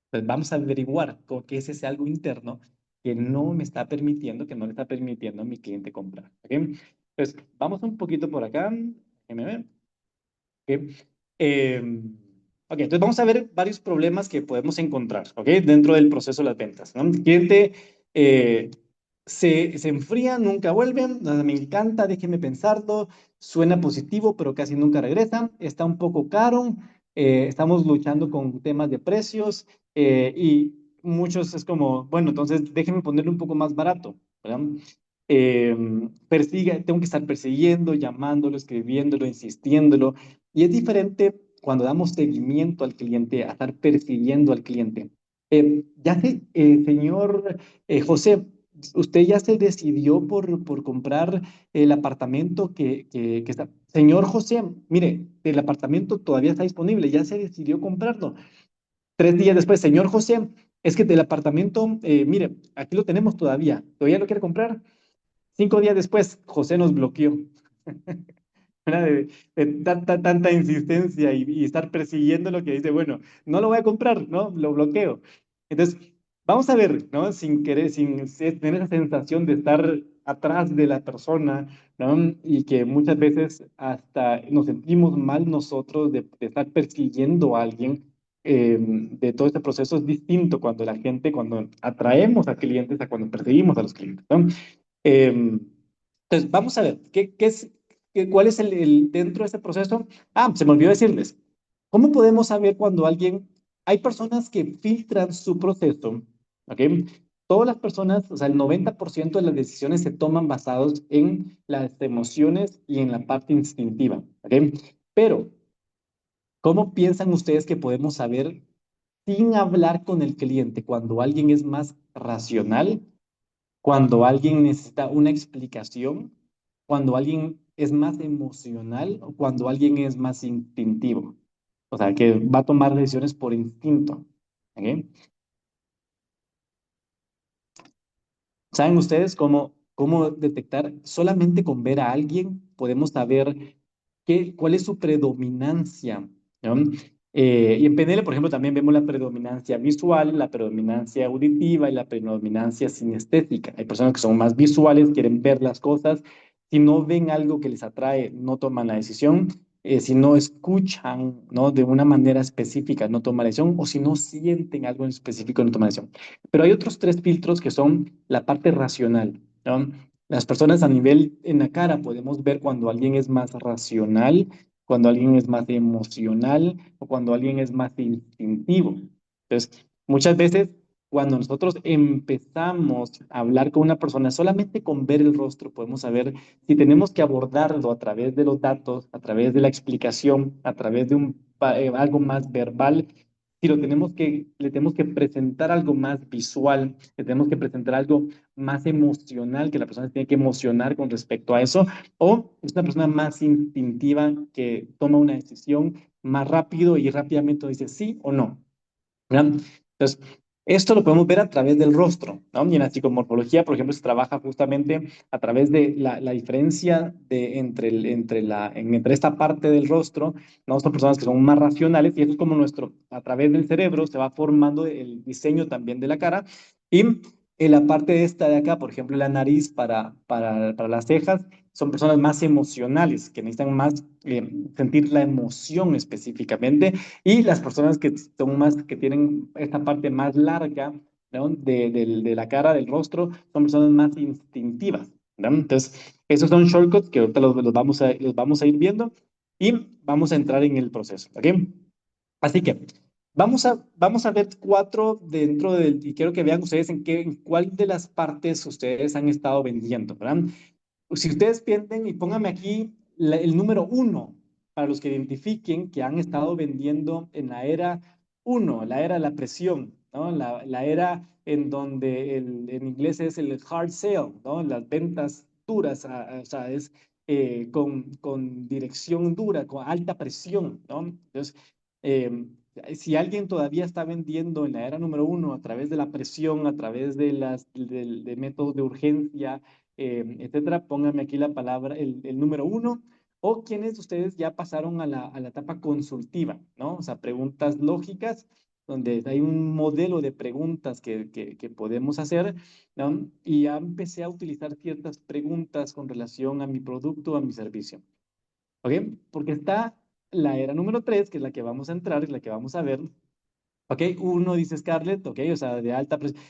Pues vamos a averiguar qué es ese algo interno que no me está permitiendo, que no le está permitiendo a mi cliente comprar. ¿Ok? Entonces, vamos un poquito por acá. Déjeme ver. ¿Ok? Ok, entonces vamos a ver varios problemas que podemos encontrar, ¿ok? Dentro del proceso de las ventas, ¿no? El cliente eh, se enfría, nunca vuelve, me encanta, déjeme pensarlo, suena positivo, pero casi nunca regresa, está un poco caro, estamos luchando con temas de precios y muchos es como, bueno, entonces déjeme ponerle un poco más barato, ¿verdad? Tengo que estar persiguiendo, llamándolo, escribiéndolo, insistiéndolo, y es diferente cuando damos seguimiento al cliente, a estar persiguiendo al cliente. Señor José, ¿usted ya se decidió por comprar el apartamento que está? Señor José, mire, el apartamento todavía está disponible, ya se decidió comprarlo. 3 días después, señor José, es que el apartamento, mire, aquí lo tenemos todavía, ¿todavía lo quiere comprar? 5 días después, José nos bloqueó. ¿verdad? De tanta insistencia y estar persiguiendo lo que dice, bueno, no lo voy a comprar, ¿no? Lo bloqueo. Entonces, vamos a ver, ¿no? Sin querer, tener esa sensación de estar atrás de la persona, ¿no? Y que muchas veces hasta nos sentimos mal nosotros de estar persiguiendo a alguien. De todo este proceso es distinto cuando la gente, cuando atraemos a clientes, a cuando perseguimos a los clientes, ¿no? Em, entonces, vamos a ver, ¿cuál es dentro de este proceso? Ah, se me olvidó decirles, ¿cómo podemos saber cuando alguien, hay personas que filtran su proceso, ¿ok? Todas las personas, o sea, el 90% de las decisiones se toman basados en las emociones y en la parte instintiva, ¿ok? Pero, ¿cómo piensan ustedes que podemos saber sin hablar con el cliente cuando alguien es más racional, cuando alguien necesita una explicación, cuando alguien es más emocional o cuando alguien es más instintivo? O sea, que va a tomar decisiones por instinto. ¿Ok? ¿Saben ustedes cómo detectar? Solamente con ver a alguien podemos saber cuál es su predominancia, ¿no? Y en PNL, por ejemplo, también vemos la predominancia visual, la predominancia auditiva y la predominancia sinestésica. Hay personas que son más visuales, quieren ver las cosas. Si no ven algo que les atrae, no toman la decisión. Si no escuchan, ¿no? De una manera específica, no toman la decisión. O si no sienten algo en específico, no toman la decisión. Pero hay otros tres filtros que son la parte racional, ¿no? Las personas a nivel en la cara podemos ver cuando alguien es más racional, cuando alguien es más emocional o cuando alguien es más instintivo. Entonces, muchas veces cuando nosotros empezamos a hablar con una persona, solamente con ver el rostro podemos saber si tenemos que abordarlo a través de los datos, a través de la explicación, a través de algo más verbal, si le tenemos que presentar algo más visual, le tenemos que presentar algo más emocional, que la persona se tiene que emocionar con respecto a eso, o es una persona más instintiva que toma una decisión más rápido y rápidamente dice sí o no. ¿Verdad? Entonces, esto lo podemos ver a través del rostro, ¿no? Y en la psicomorfología, por ejemplo, se trabaja justamente a través de la diferencia entre esta parte del rostro, ¿no? Son personas que son más racionales y eso es como a través del cerebro se va formando el diseño también de la cara y en la parte de esta de acá, por ejemplo, la nariz para las cejas, son personas más emocionales, que necesitan más sentir la emoción específicamente y las personas que son más, que tienen esta parte más larga, ¿no? De la cara, del rostro, son personas más instintivas, ¿no? Entonces, esos son shortcuts que ahorita los vamos a ir viendo y vamos a entrar en el proceso, ¿ok? Así que vamos a ver cuatro dentro del, y quiero que vean ustedes en cuál de las partes ustedes han estado vendiendo, ¿verdad? Si ustedes piensen y pónganme aquí el número uno para los que identifiquen que han estado vendiendo en la era uno, la era de la presión, ¿no? La era en donde en inglés es el hard sale, ¿no? Las ventas duras, o sea, es con dirección dura, con alta presión, ¿no? Entonces, eh, si alguien todavía está vendiendo en la era número uno a través de la presión, a través de métodos de urgencia, etcétera, pónganme aquí la palabra, el número uno, o quienes ustedes ya pasaron a la etapa consultiva, ¿no? O sea, preguntas lógicas, donde hay un modelo de preguntas que podemos hacer, ¿no? Y ya empecé a utilizar ciertas preguntas con relación a mi producto, a mi servicio, ¿ok? Porque está la era número tres, que es la que vamos a entrar, es la que vamos a ver, ¿ok? Uno dice Scarlett, ¿ok? O sea, de alta presión.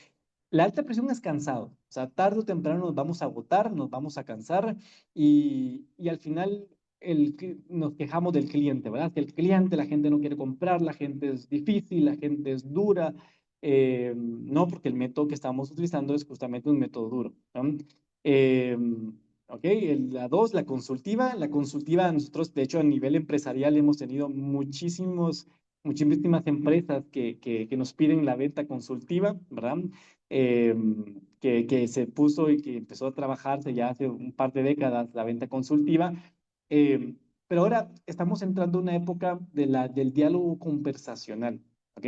La alta presión es cansado, o sea, tarde o temprano nos vamos a agotar, nos vamos a cansar y al final nos quejamos del cliente, ¿verdad? Que el cliente, la gente no quiere comprar, la gente es difícil, la gente es dura, no, porque el método que estamos utilizando es justamente un método duro, ¿no? Eh, ok, la dos, la consultiva nosotros, de hecho, a nivel empresarial hemos tenido muchísimas empresas que nos piden la venta consultiva, ¿verdad? eh, que se puso y que empezó a trabajarse ya hace un par de décadas la venta consultiva. eh, pero ahora estamos entrando en una época del diálogo conversacional, ¿ok?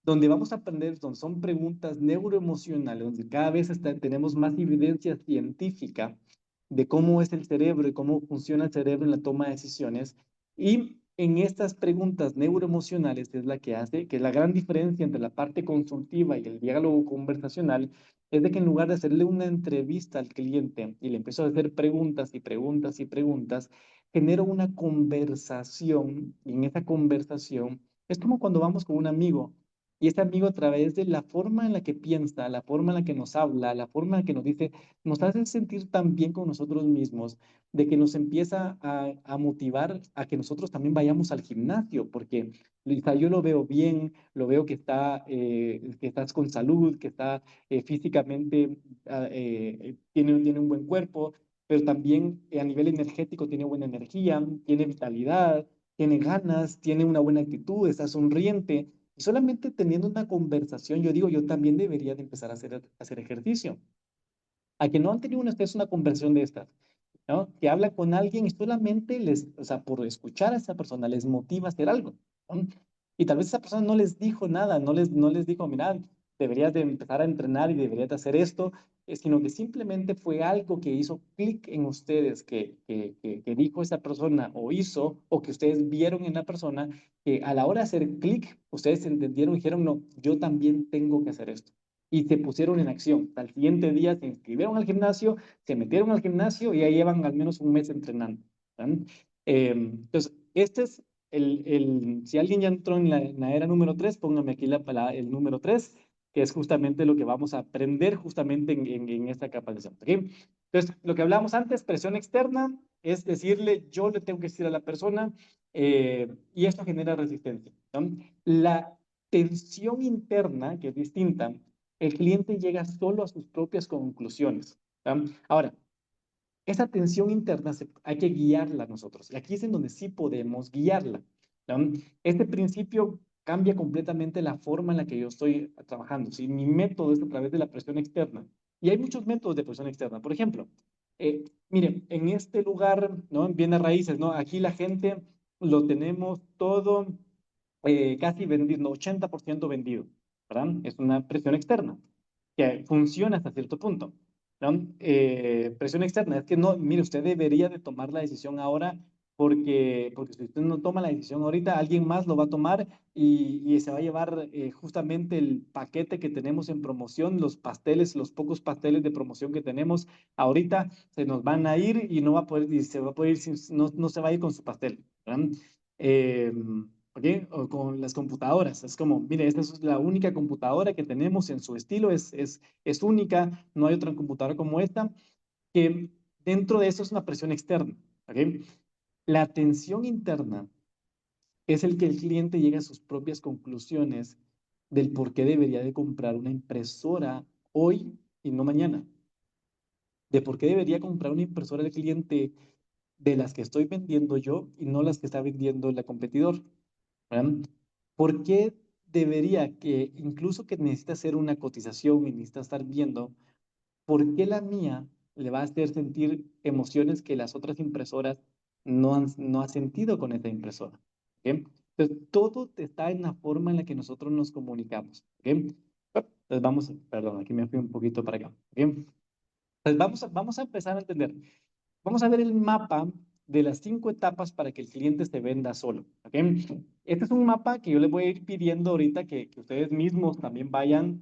Donde vamos a aprender, donde son preguntas neuroemocionales, donde cada vez tenemos más evidencia científica de cómo es el cerebro y cómo funciona el cerebro en la toma de decisiones. Y en estas preguntas neuroemocionales es la que hace que la gran diferencia entre la parte consultiva y el diálogo conversacional es de que en lugar de hacerle una entrevista al cliente y le empiezo a hacer preguntas y preguntas y preguntas, genero una conversación y en esa conversación es como cuando vamos con un amigo y ese amigo a través de la forma en la que piensa, la forma en la que nos habla, la forma en la que nos dice, nos hace sentir tan bien con nosotros mismos, de que nos empieza a motivar a que nosotros también vayamos al gimnasio, porque Lisa, yo lo veo bien, lo veo que estás con salud, que está físicamente, tiene un buen cuerpo, pero también a nivel energético tiene buena energía, tiene vitalidad, tiene ganas, tiene una buena actitud, está sonriente. Y solamente teniendo una conversación, yo digo, yo también debería de empezar a hacer ejercicio. A que no han tenido ustedes una conversación de estas, ¿no? Que habla con alguien y solamente les, o sea, por escuchar a esa persona les motiva a hacer algo, ¿no? Y tal vez esa persona no les dijo nada, no les dijo, mira, deberías de empezar a entrenar y deberías de hacer esto, sino que simplemente fue algo que hizo clic en ustedes, que dijo esa persona o hizo, o que ustedes vieron en la persona, que a la hora de hacer clic, ustedes entendieron y dijeron, no, yo también tengo que hacer esto. Y se pusieron en acción. Al siguiente día se inscribieron al gimnasio, se metieron al gimnasio y ya llevan al menos un mes entrenando. ¿Verdad? Entonces, este es si alguien ya entró en la era número 3, póngame aquí el número 3, que es justamente lo que vamos a aprender justamente en esta capacitación. ¿Okay? Entonces, lo que hablamos antes, presión externa, es decirle, yo le tengo que decir a la persona, y esto genera resistencia. ¿No? La tensión interna, que es distinta, el cliente llega solo a sus propias conclusiones. ¿No? Ahora, esa tensión interna hay que guiarla nosotros. Y aquí es en donde sí podemos guiarla. ¿No? Este principio cambia completamente la forma en la que yo estoy trabajando. Si mi método es a través de la presión externa, y hay muchos métodos de presión externa. Por ejemplo, miren, en este lugar, ¿no? En bienes raíces, ¿no? Aquí la gente lo tenemos todo casi vendido, no, 80% vendido, ¿verdad? Es una presión externa que funciona hasta cierto punto. ¿No? Presión externa, es que no, mire, usted debería de tomar la decisión ahora porque si usted no toma la decisión ahorita, alguien más lo va a tomar y se va a llevar justamente el paquete que tenemos en promoción, los pasteles, los pocos pasteles de promoción que tenemos ahorita, se nos van a ir y no va a poder, y se va a poder ir, no se va a ir con su pastel. ¿Verdad? Eh, ¿Ok? O con las computadoras. Es como, mire, esta es la única computadora que tenemos en su estilo, es única, no hay otra computadora como esta, que dentro de eso es una presión externa. ¿Ok? La tensión interna es el que el cliente llegue a sus propias conclusiones del por qué debería de comprar una impresora hoy y no mañana. De por qué debería comprar una impresora el cliente de las que estoy vendiendo yo y no las que está vendiendo el competidor. ¿Verdad? ¿Por qué debería que, incluso que necesita hacer una cotización y necesita estar viendo, por qué la mía le va a hacer sentir emociones que las otras impresoras no ha sentido con esta impresora? ¿Ok? Entonces, todo está en la forma en la que nosotros nos comunicamos. ¿Ok? Entonces, perdón, aquí me fui un poquito para acá. ¿Ok? Entonces, vamos a empezar a entender. Vamos a ver el mapa de las 5 etapas para que el cliente se venda solo. ¿Ok? Este es un mapa que yo les voy a ir pidiendo ahorita que ustedes mismos también vayan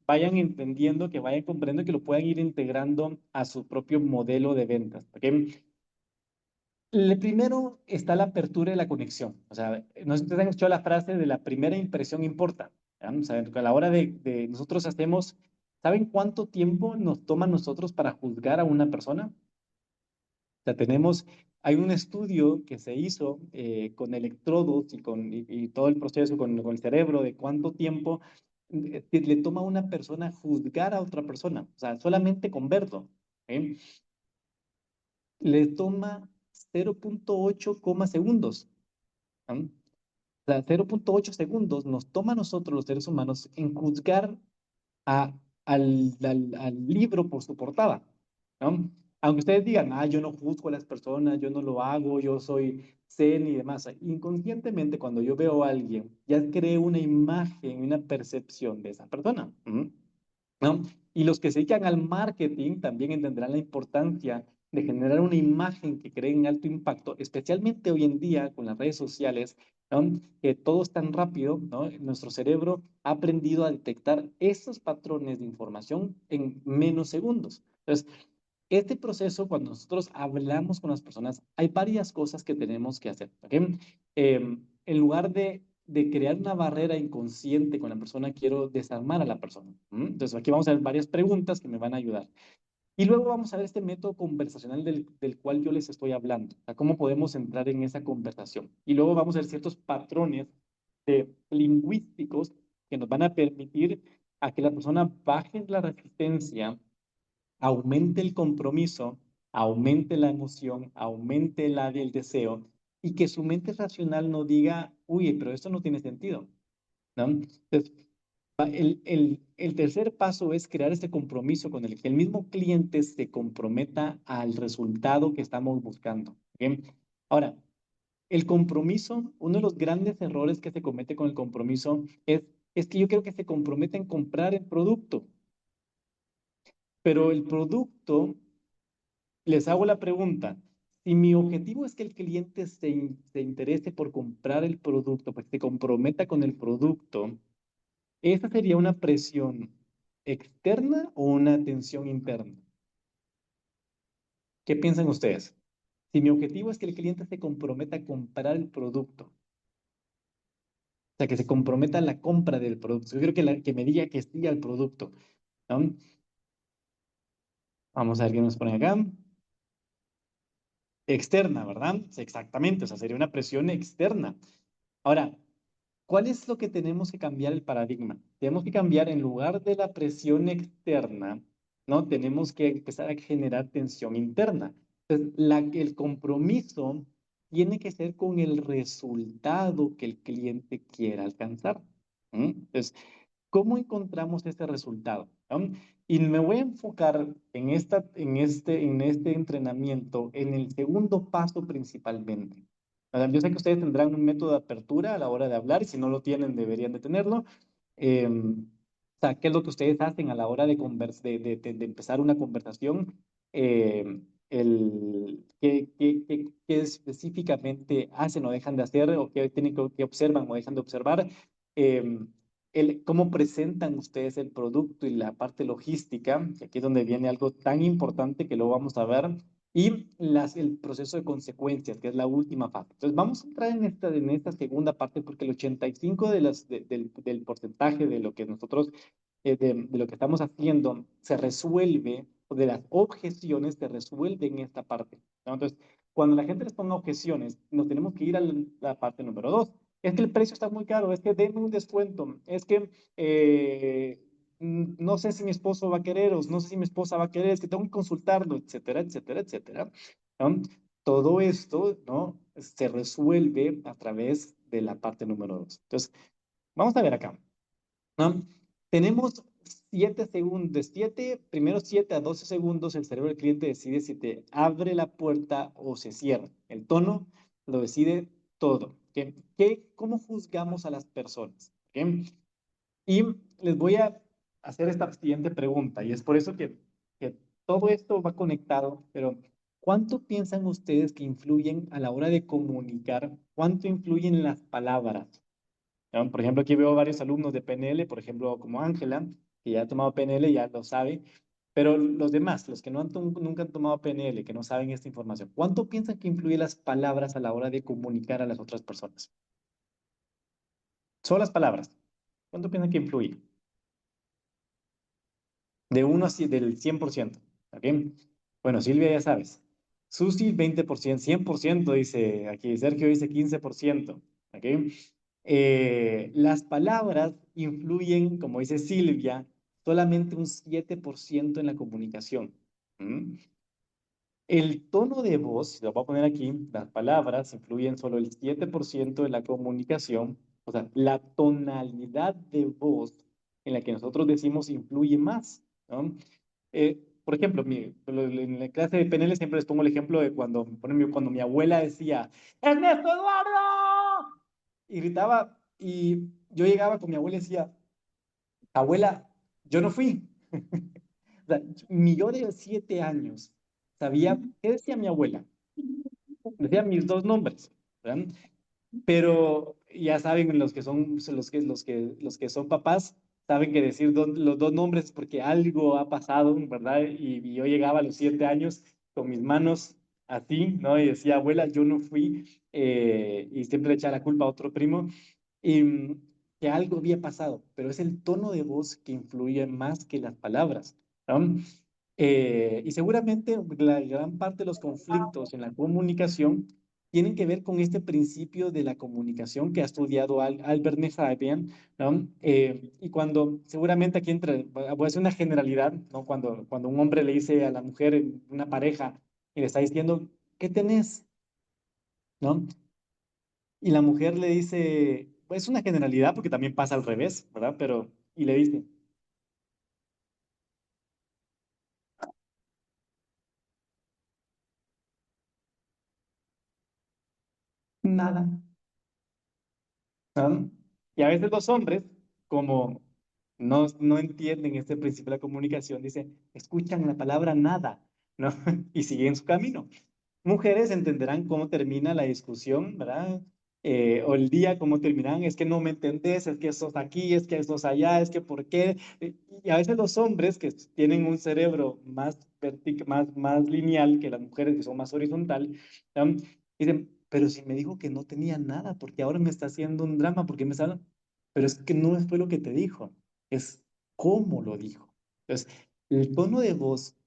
entendiendo, que vayan comprendiendo, que lo puedan ir integrando a su propio modelo de ventas. ¿Ok? El primero está la apertura y la conexión. O sea, no sé si ustedes han escuchado la frase de la primera impresión importa. ¿Ya? O sea, a la hora de nosotros hacemos, ¿saben cuánto tiempo nos toma a nosotros para juzgar a una persona? Sea, hay un estudio que se hizo con electrodos y todo el proceso con el cerebro de cuánto tiempo le toma a una persona juzgar a otra persona, o sea, solamente con verlo. ¿Ok? Le toma 0,8 segundos. ¿No? O sea, 0,8 segundos nos toma a nosotros los seres humanos en juzgar al libro por su portada, ¿no? Aunque ustedes digan, yo no juzgo a las personas, yo no lo hago, yo soy zen y demás, inconscientemente cuando yo veo a alguien, ya creo una imagen, una percepción de esa persona, ¿no? Y los que se dedican al marketing también entenderán la importancia de generar una imagen que cree en alto impacto, especialmente hoy en día con las redes sociales, ¿no? Que todo es tan rápido, ¿no? Nuestro cerebro ha aprendido a detectar esos patrones de información en menos segundos. Entonces, este proceso, cuando nosotros hablamos con las personas, hay varias cosas que tenemos que hacer, ¿ok? En lugar de crear una barrera inconsciente con la persona, quiero desarmar a la persona. Entonces, aquí vamos a ver varias preguntas que me van a ayudar. Y luego vamos a ver este método conversacional del cual yo les estoy hablando, o sea, cómo podemos entrar en esa conversación. Y luego vamos a ver ciertos patrones lingüísticos que nos van a permitir a que la persona baje la resistencia, aumente el compromiso, aumente la emoción, aumente el deseo y que su mente racional no diga, uy, pero esto no tiene sentido, ¿no? Entonces, el tercer paso es crear este compromiso con el que el mismo cliente se comprometa al resultado que estamos buscando. ¿Ok? Ahora, el compromiso, uno de los grandes errores que se comete con el compromiso es que yo creo que se compromete en comprar el producto, pero el producto, les hago la pregunta, si mi objetivo es que el cliente se interese por comprar el producto, pues se comprometa con el producto, ¿esa sería una presión externa o una tensión interna? ¿Qué piensan ustedes? Si mi objetivo es que el cliente se comprometa a comprar el producto, o sea, que se comprometa a la compra del producto, yo creo que me diga que sí al producto, ¿no? Vamos a ver qué nos ponen acá. Externa, ¿verdad? Exactamente, o sea, sería una presión externa. Ahora, ¿cuál es lo que tenemos que cambiar el paradigma? Tenemos que cambiar en lugar de la presión externa, ¿no? Tenemos que empezar a generar tensión interna. Entonces, el compromiso tiene que ser con el resultado que el cliente quiera alcanzar. Entonces, ¿cómo encontramos este resultado? ¿No? Y me voy a enfocar en este entrenamiento en el segundo paso principalmente. Yo sé que ustedes tendrán un método de apertura a la hora de hablar y si no lo tienen, deberían de tenerlo. O sea, ¿qué es lo que ustedes hacen a la hora de empezar una conversación? ¿Qué específicamente hacen o dejan de hacer o qué observan o dejan de observar? Em, cómo presentan ustedes el producto y la parte logística, que aquí es donde viene algo tan importante que lo vamos a ver, y el proceso de consecuencias, que es la última fase. Entonces, vamos a entrar en esta segunda parte porque el 85 del porcentaje de lo que nosotros, de lo que estamos haciendo, se resuelve, o de las objeciones se resuelve en esta parte, ¿no? Entonces, cuando la gente les ponga objeciones, nos tenemos que ir a la parte número dos. Es que el precio está muy caro, es que denme un descuento, es que no sé si mi esposo va a querer o no sé si mi esposa va a querer, es que tengo que consultarlo, etcétera, etcétera, etcétera, ¿no? Todo esto, ¿no? Se resuelve a través de la parte número dos. Entonces, vamos a ver acá, ¿no? Tenemos 7 segundos, primero 7 a 12 segundos, el cerebro del cliente decide si te abre la puerta o se cierra. El tono lo decide todo. ¿Cómo juzgamos a las personas? ¿Ok? Y les voy a hacer esta siguiente pregunta, y es por eso que todo esto va conectado, pero ¿cuánto piensan ustedes que influyen a la hora de comunicar? ¿Cuánto influyen las palabras? ¿No? Por ejemplo, aquí veo varios alumnos de PNL, por ejemplo, como Ángela, que ya ha tomado PNL, ya lo sabe, pero los demás, los que nunca han tomado PNL, que no saben esta información, ¿cuánto piensan que influyen las palabras a la hora de comunicar a las otras personas? Solo las palabras. ¿Cuánto piensan que influye? De uno del 100%. ¿Ok? Bueno, Silvia, ya sabes. Susi, 20%, 100% dice aquí. Sergio dice 15%. ¿Ok? Las palabras influyen, como dice Silvia, solamente un 7% en la comunicación. ¿Mm? El tono de voz, lo voy a poner aquí, las palabras influyen solo el 7% de la comunicación, o sea, la tonalidad de voz en la que nosotros decimos influye más, ¿no? Por ejemplo, en la clase de PNL siempre les pongo el ejemplo de cuando mi abuela decía, ¡Ernesto Eduardo! Y gritaba, y yo llegaba con mi abuela y decía, abuela, yo no fui. O sea, mi yo de 7 años sabía qué decía mi abuela, decía mis dos nombres, ¿verdad? Pero ya saben los que son los que son papás saben que decir los dos nombres es porque algo ha pasado, ¿verdad? Y yo llegaba a los 7 años con mis manos así, ¿no? Y decía, abuela, yo no fui, y siempre le echaba la culpa a otro primo, y que algo había pasado, pero es el tono de voz que influye más que las palabras, ¿no? Y seguramente la gran parte de los conflictos en la comunicación tienen que ver con este principio de la comunicación que ha estudiado Albert Mehrabian, ¿no? Y cuando, seguramente aquí entra, voy a hacer una generalidad, ¿no? Cuando un hombre le dice a la mujer en una pareja y le está diciendo, ¿qué tenés? ¿No? Y la mujer le dice, pues es una generalidad porque también pasa al revés, ¿verdad? Pero, y le dice, nada. ¿No? Y a veces los hombres, como no entienden este principio de la comunicación, dicen, escuchan la palabra nada, ¿no? Y siguen su camino. Mujeres entenderán cómo termina la discusión, ¿verdad? O el día, cómo terminan, es que no me entendés, es que sos aquí, es que sos allá, es que por qué. Y a veces los hombres que tienen un cerebro más lineal que las mujeres que son más horizontal, ¿no? Dicen, pero si me dijo que no tenía nada, porque ahora me está haciendo un drama, porque me está... Pero es que no fue lo que te dijo, es cómo lo dijo. Entonces, el tono de voz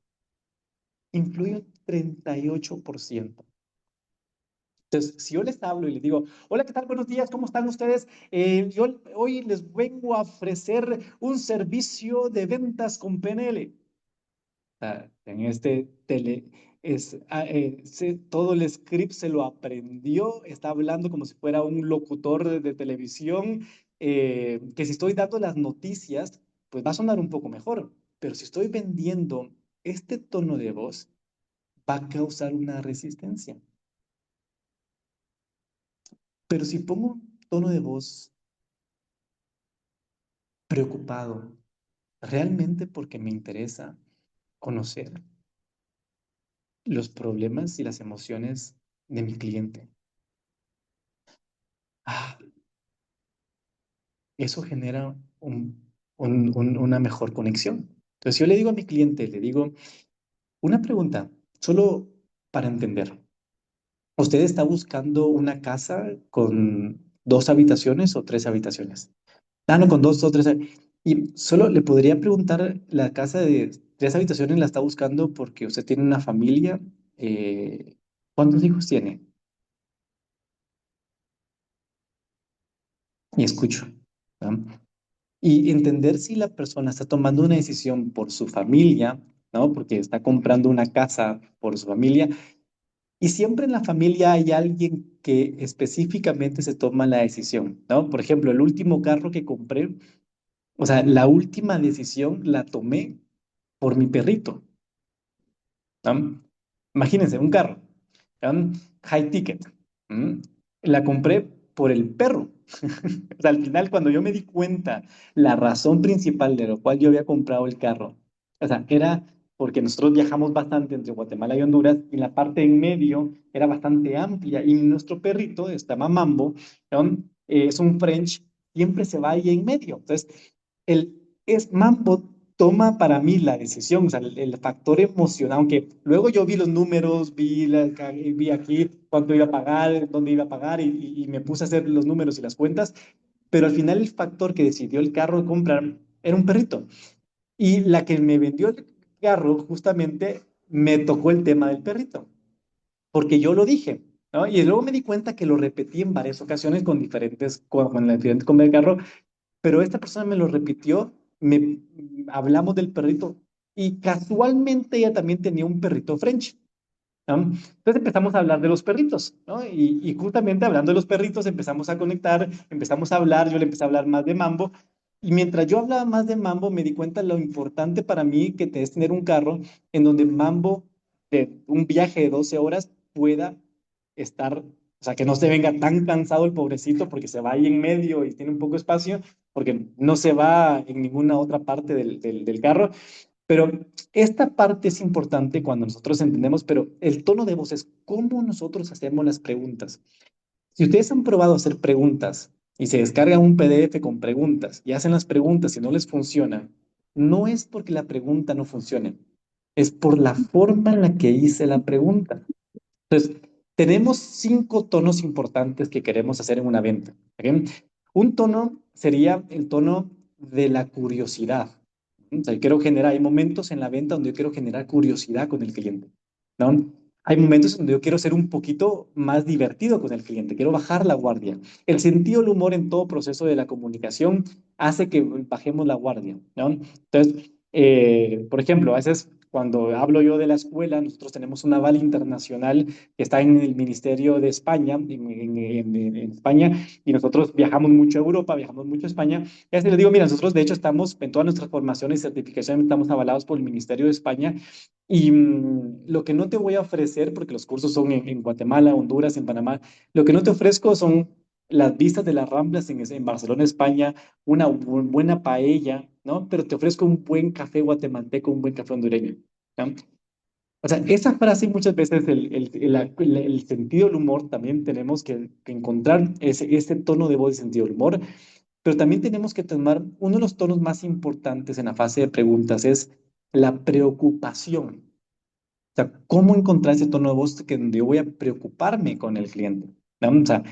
influye un 38%. Entonces, si yo les hablo y les digo, hola, ¿qué tal? Buenos días, ¿cómo están ustedes? Yo hoy les vengo a ofrecer un servicio de ventas con PNL. En este todo el script se lo aprendió, está hablando como si fuera un locutor de televisión, que si estoy dando las noticias, pues va a sonar un poco mejor, pero si estoy vendiendo este tono de voz, va a causar una resistencia. Pero si pongo un tono de voz preocupado, realmente porque me interesa conocer los problemas y las emociones de mi cliente, ah, eso genera una mejor conexión. Entonces yo le digo a mi cliente, le digo, una pregunta, solo para entender. ¿Usted está buscando una casa con 2 habitaciones o 3 habitaciones? Ah, no, con dos o tres. Y solo le podría preguntar, la casa de 3 habitaciones la está buscando porque usted tiene una familia. ¿Cuántos hijos tiene? Y escucho, ¿no? Y entender si la persona está tomando una decisión por su familia, ¿no? Porque está comprando una casa por su familia. Y siempre en la familia hay alguien que específicamente se toma la decisión, ¿no? Por ejemplo, el último carro que compré, o sea, la última decisión la tomé por mi perrito. ¿No? Imagínense, un carro, ¿no? High ticket. ¿Mm? La compré por el perro. O sea, al final, cuando yo me di cuenta la razón principal de lo cual yo había comprado el carro, o sea, era porque nosotros viajamos bastante entre Guatemala y Honduras y la parte en medio era bastante amplia y nuestro perrito, se llama Mambo, ¿no? Es un French, siempre se va ahí en medio. Entonces, Mambo toma para mí la decisión, o sea, el factor emocional, aunque luego yo vi los números, vi aquí cuánto iba a pagar, dónde iba a pagar y me puse a hacer los números y las cuentas, pero al final el factor que decidió el carro de comprar era un perrito. Y la que me vendió el carro justamente me tocó el tema del perrito, porque yo lo dije, ¿no? Y luego me di cuenta que lo repetí en varias ocasiones con la diferente compra del carro, pero esta persona me lo repitió, hablamos del perrito y casualmente ella también tenía un perrito French, ¿no? Entonces empezamos a hablar de los perritos, ¿no? Y justamente hablando de los perritos empezamos a conectar, empezamos a hablar, yo le empecé a hablar más de Mambo y mientras yo hablaba más de Mambo me di cuenta lo importante para mí que es tener un carro en donde Mambo de un viaje de 12 horas pueda estar, o sea, que no se venga tan cansado el pobrecito porque se va ahí en medio y tiene un poco de espacio, porque no se va en ninguna otra parte del carro Pero esta parte es importante cuando nosotros entendemos, pero el tono de voz es cómo nosotros hacemos las preguntas. Si ustedes han probado hacer preguntas y se descargan un PDF con preguntas y hacen las preguntas y no les funciona, no es porque la pregunta no funcione, es por la forma en la que hice la pregunta. Entonces, tenemos 5 tonos importantes que queremos hacer en una venta. ¿Ok? Un tono sería el tono de la curiosidad. O sea, yo quiero generar, hay momentos en la venta donde yo quiero generar curiosidad con el cliente, ¿no? Hay momentos donde yo quiero ser un poquito más divertido con el cliente, quiero bajar la guardia. El sentido del humor en todo proceso de la comunicación hace que bajemos la guardia, ¿no? Entonces, por ejemplo, a veces cuando hablo yo de la escuela, nosotros tenemos una aval internacional que está en el Ministerio de España, en España, y nosotros viajamos mucho a Europa, viajamos mucho a España. Y así les digo, mira, nosotros de hecho estamos en todas nuestras formaciones y certificaciones, estamos avalados por el Ministerio de España. Y lo que no te voy a ofrecer, porque los cursos son en Guatemala, Honduras, en Panamá, lo que no te ofrezco son las vistas de las Ramblas en Barcelona, España, una buena paella, ¿no? Pero te ofrezco un buen café guatemalteco, un buen café hondureño, ¿no? O sea, esa frase muchas veces, el sentido del humor, también tenemos que encontrar ese tono de voz y sentido del humor, pero también tenemos que tomar uno de los tonos más importantes en la fase de preguntas, es la preocupación. O sea, ¿cómo encontrar ese tono de voz que donde yo voy a preocuparme con el cliente? ¿No? O sea,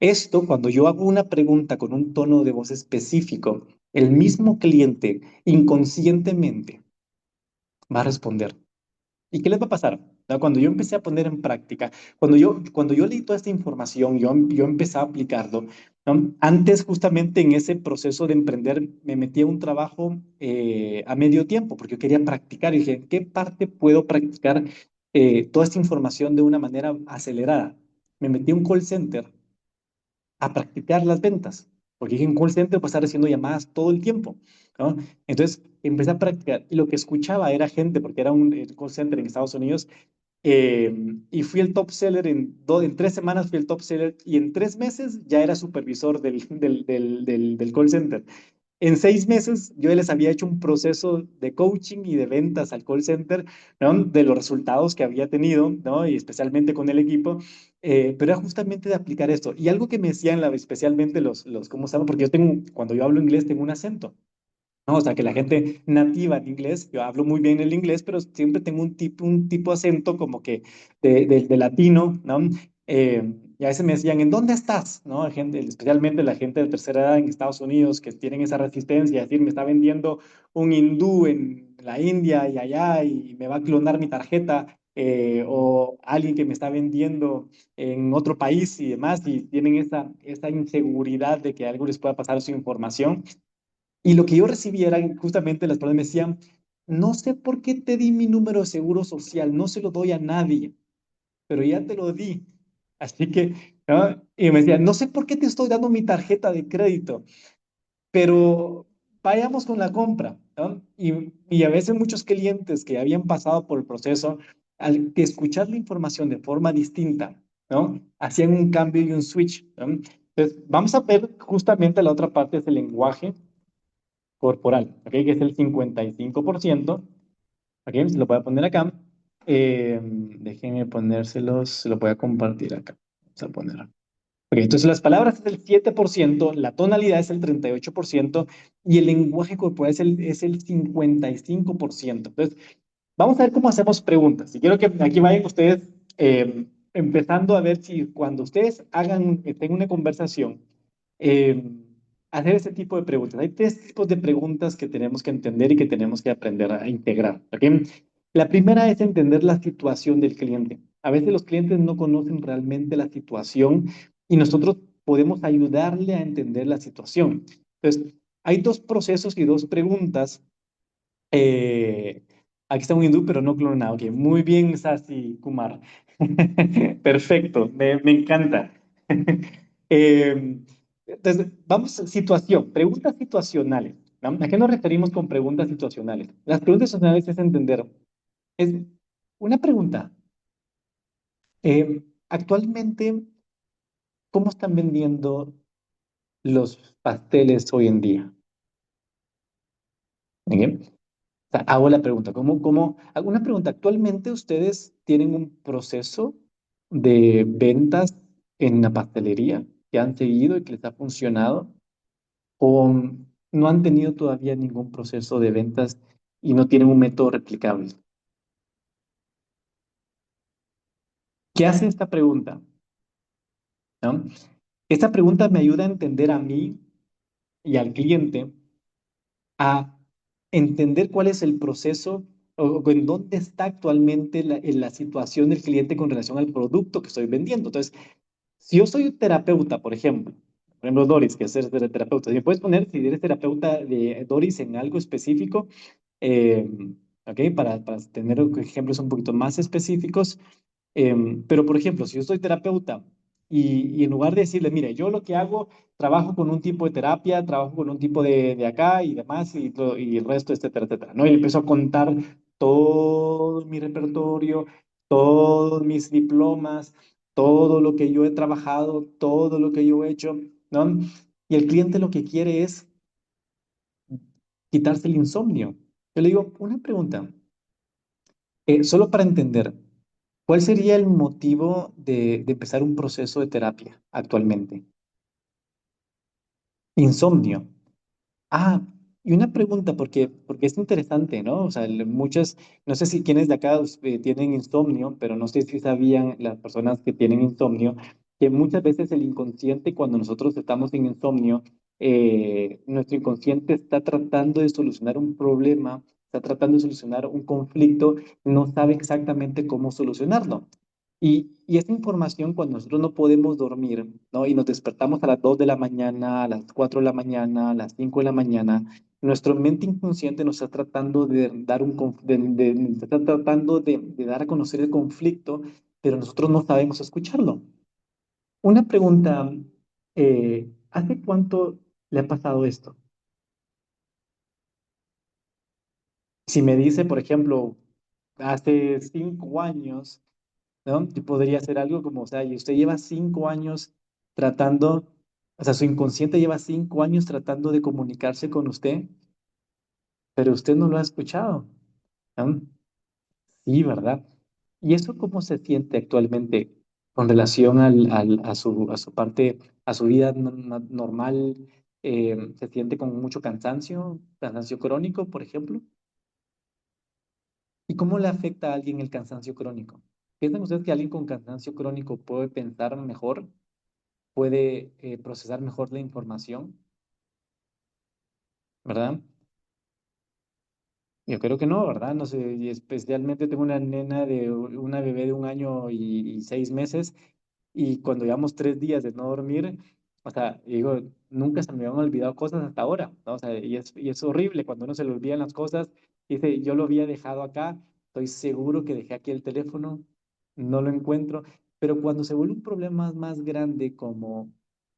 esto, cuando yo hago una pregunta con un tono de voz específico, el mismo cliente inconscientemente va a responder. ¿Y qué les va a pasar? ¿No? Cuando yo empecé a poner en práctica, cuando yo leí toda esta información, yo empecé a aplicarlo, ¿no? Antes, justamente en ese proceso de emprender, me metí a un trabajo a medio tiempo, porque yo quería practicar y dije, ¿en qué parte puedo practicar toda esta información de una manera acelerada? Me metí a un call center a practicar las ventas, porque en call center pues estar haciendo llamadas todo el tiempo, ¿no? Entonces empecé a practicar y lo que escuchaba era gente, porque era un call center en Estados Unidos, y fui el top seller en 3 semanas, fui el top seller y en 3 meses ya era supervisor del call center. En 6 meses yo les había hecho un proceso de coaching y de ventas al call center, ¿no? De los resultados que había tenido, ¿no? Y especialmente con el equipo, pero era justamente de aplicar esto. Y algo que me decían especialmente ¿cómo se llama? Porque cuando yo hablo inglés tengo un acento. ¿No? O sea, que la gente nativa de inglés, yo hablo muy bien el inglés, pero siempre tengo un tipo de acento como que de latino, ¿no? Y a veces me decían, ¿en dónde estás? ¿No? Especialmente la gente de tercera edad en Estados Unidos que tienen esa resistencia, es decir, me está vendiendo un hindú en la India y allá y me va a clonar mi tarjeta, o alguien que me está vendiendo en otro país y demás, y tienen esa inseguridad de que algo les pueda pasar a su información. Y lo que yo recibí era justamente las personas me decían, no sé por qué te di mi número de seguro social, no se lo doy a nadie, pero ya te lo di. Así que, ¿no? Y me decían, no sé por qué te estoy dando mi tarjeta de crédito, pero vayamos con la compra, ¿no? Y a veces muchos clientes que habían pasado por el proceso, al que escuchar la información de forma distinta, ¿no? Hacían un cambio y un switch, ¿no? Entonces, vamos a ver justamente la otra parte, es el lenguaje corporal, ¿ok? Que es el 55%, ¿ok? Se lo voy a poner acá. Déjenme ponérselos, se lo voy a compartir acá. Vamos a poner. Ok, entonces las palabras es el 7%, la tonalidad es el 38% y el lenguaje corporal es el 55%. Entonces, vamos a ver cómo hacemos preguntas. Y quiero que aquí vayan ustedes empezando a ver si cuando ustedes tengan una conversación, eh, hacer ese tipo de preguntas. Hay 3 tipos de preguntas que tenemos que entender y que tenemos que aprender a integrar. ¿Ok? La primera es entender la situación del cliente. A veces los clientes no conocen realmente la situación y nosotros podemos ayudarle a entender la situación. Entonces, hay 2 procesos y 2 preguntas. Aquí está un hindú, pero no clonado. Ok, muy bien, Sasi Kumar. Perfecto, me encanta. Entonces, vamos a situación, preguntas situacionales, ¿no? ¿A qué nos referimos con preguntas situacionales? Las preguntas situacionales es entender, es una pregunta. Actualmente, ¿cómo están vendiendo los pasteles hoy en día? ¿Ok? sea, hago la pregunta, hago una pregunta, ¿actualmente ustedes tienen un proceso de ventas en la pastelería que han seguido y que les ha funcionado? ¿O no han tenido todavía ningún proceso de ventas y no tienen un método replicable? ¿Qué hace esta pregunta? ¿No? Esta pregunta me ayuda a entender a mí y al cliente a entender cuál es el proceso o en dónde está actualmente en la situación del cliente con relación al producto que estoy vendiendo. Entonces, si yo soy terapeuta, por ejemplo, Doris, que es terapeuta, si me puedes poner si eres terapeuta de Doris en algo específico, eh, ¿ok? Para tener ejemplos un poquito más específicos. Pero, por ejemplo, si yo soy terapeuta y en lugar de decirle, mire, yo lo que hago, trabajo con un tipo de terapia, trabajo con un tipo de acá y demás, y el resto, etcétera, etcétera, ¿no? Y empiezo a contar todo mi repertorio, todos mis diplomas, todo lo que yo he trabajado, todo lo que yo he hecho, ¿no? Y el cliente lo que quiere es quitarse el insomnio. Yo le digo, una pregunta, solo para entender. ¿Cuál sería el motivo de empezar un proceso de terapia actualmente? Insomnio. Ah, y una pregunta, porque es interesante, ¿no? O sea, muchas, no sé si quienes de acá tienen insomnio, pero no sé si sabían las personas que tienen insomnio, que muchas veces el inconsciente, cuando nosotros estamos en insomnio, nuestro inconsciente está tratando de solucionar un problema, está tratando de solucionar un conflicto, no sabe exactamente cómo solucionarlo. Y esa información, cuando nosotros no podemos dormir, ¿no? Y nos despertamos a las 2 de la mañana, a las 4 de la mañana, a las 5 de la mañana, nuestra mente inconsciente nos está tratando de dar nos está tratando de dar a conocer el conflicto, pero nosotros no sabemos escucharlo. Una pregunta, ¿hace cuánto le ha pasado esto? Si me dice, por ejemplo, hace 5 años, ¿no? Y podría ser algo como, o sea, y usted lleva 5 años tratando, o sea, su inconsciente lleva 5 años tratando de comunicarse con usted, pero usted no lo ha escuchado, ¿no? Sí, ¿verdad? ¿Y eso cómo se siente actualmente con relación a su parte, a su vida normal? ¿Se siente con mucho cansancio, cansancio crónico, por ejemplo? ¿Y cómo le afecta a alguien el cansancio crónico? ¿Piensan ustedes que alguien con cansancio crónico puede pensar mejor? ¿Puede procesar mejor la información? ¿Verdad? Yo creo que no, ¿verdad? No sé, y especialmente tengo una nena una bebé de 1 año y 6 meses, y cuando llevamos 3 días de no dormir, o sea, digo, nunca se me habían olvidado cosas hasta ahora, ¿no? O sea, y es horrible cuando uno se le olvidan las cosas. Dice, yo lo había dejado acá, estoy seguro que dejé aquí el teléfono, no lo encuentro, pero cuando se vuelve un problema más grande como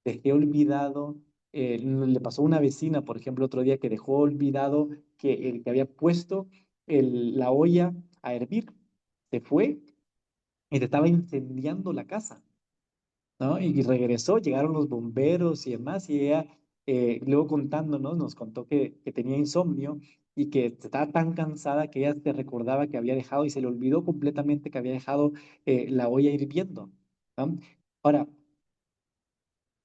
dejé olvidado, le pasó a una vecina, por ejemplo, otro día que dejó olvidado que el que había puesto la olla a hervir, se fue y se estaba incendiando la casa, ¿no? Y regresó, llegaron los bomberos y demás, y ella, luego contándonos, nos contó que tenía insomnio y que estaba tan cansada que ella se recordaba que había dejado y se le olvidó completamente que había dejado la olla hirviendo, ¿no? Ahora,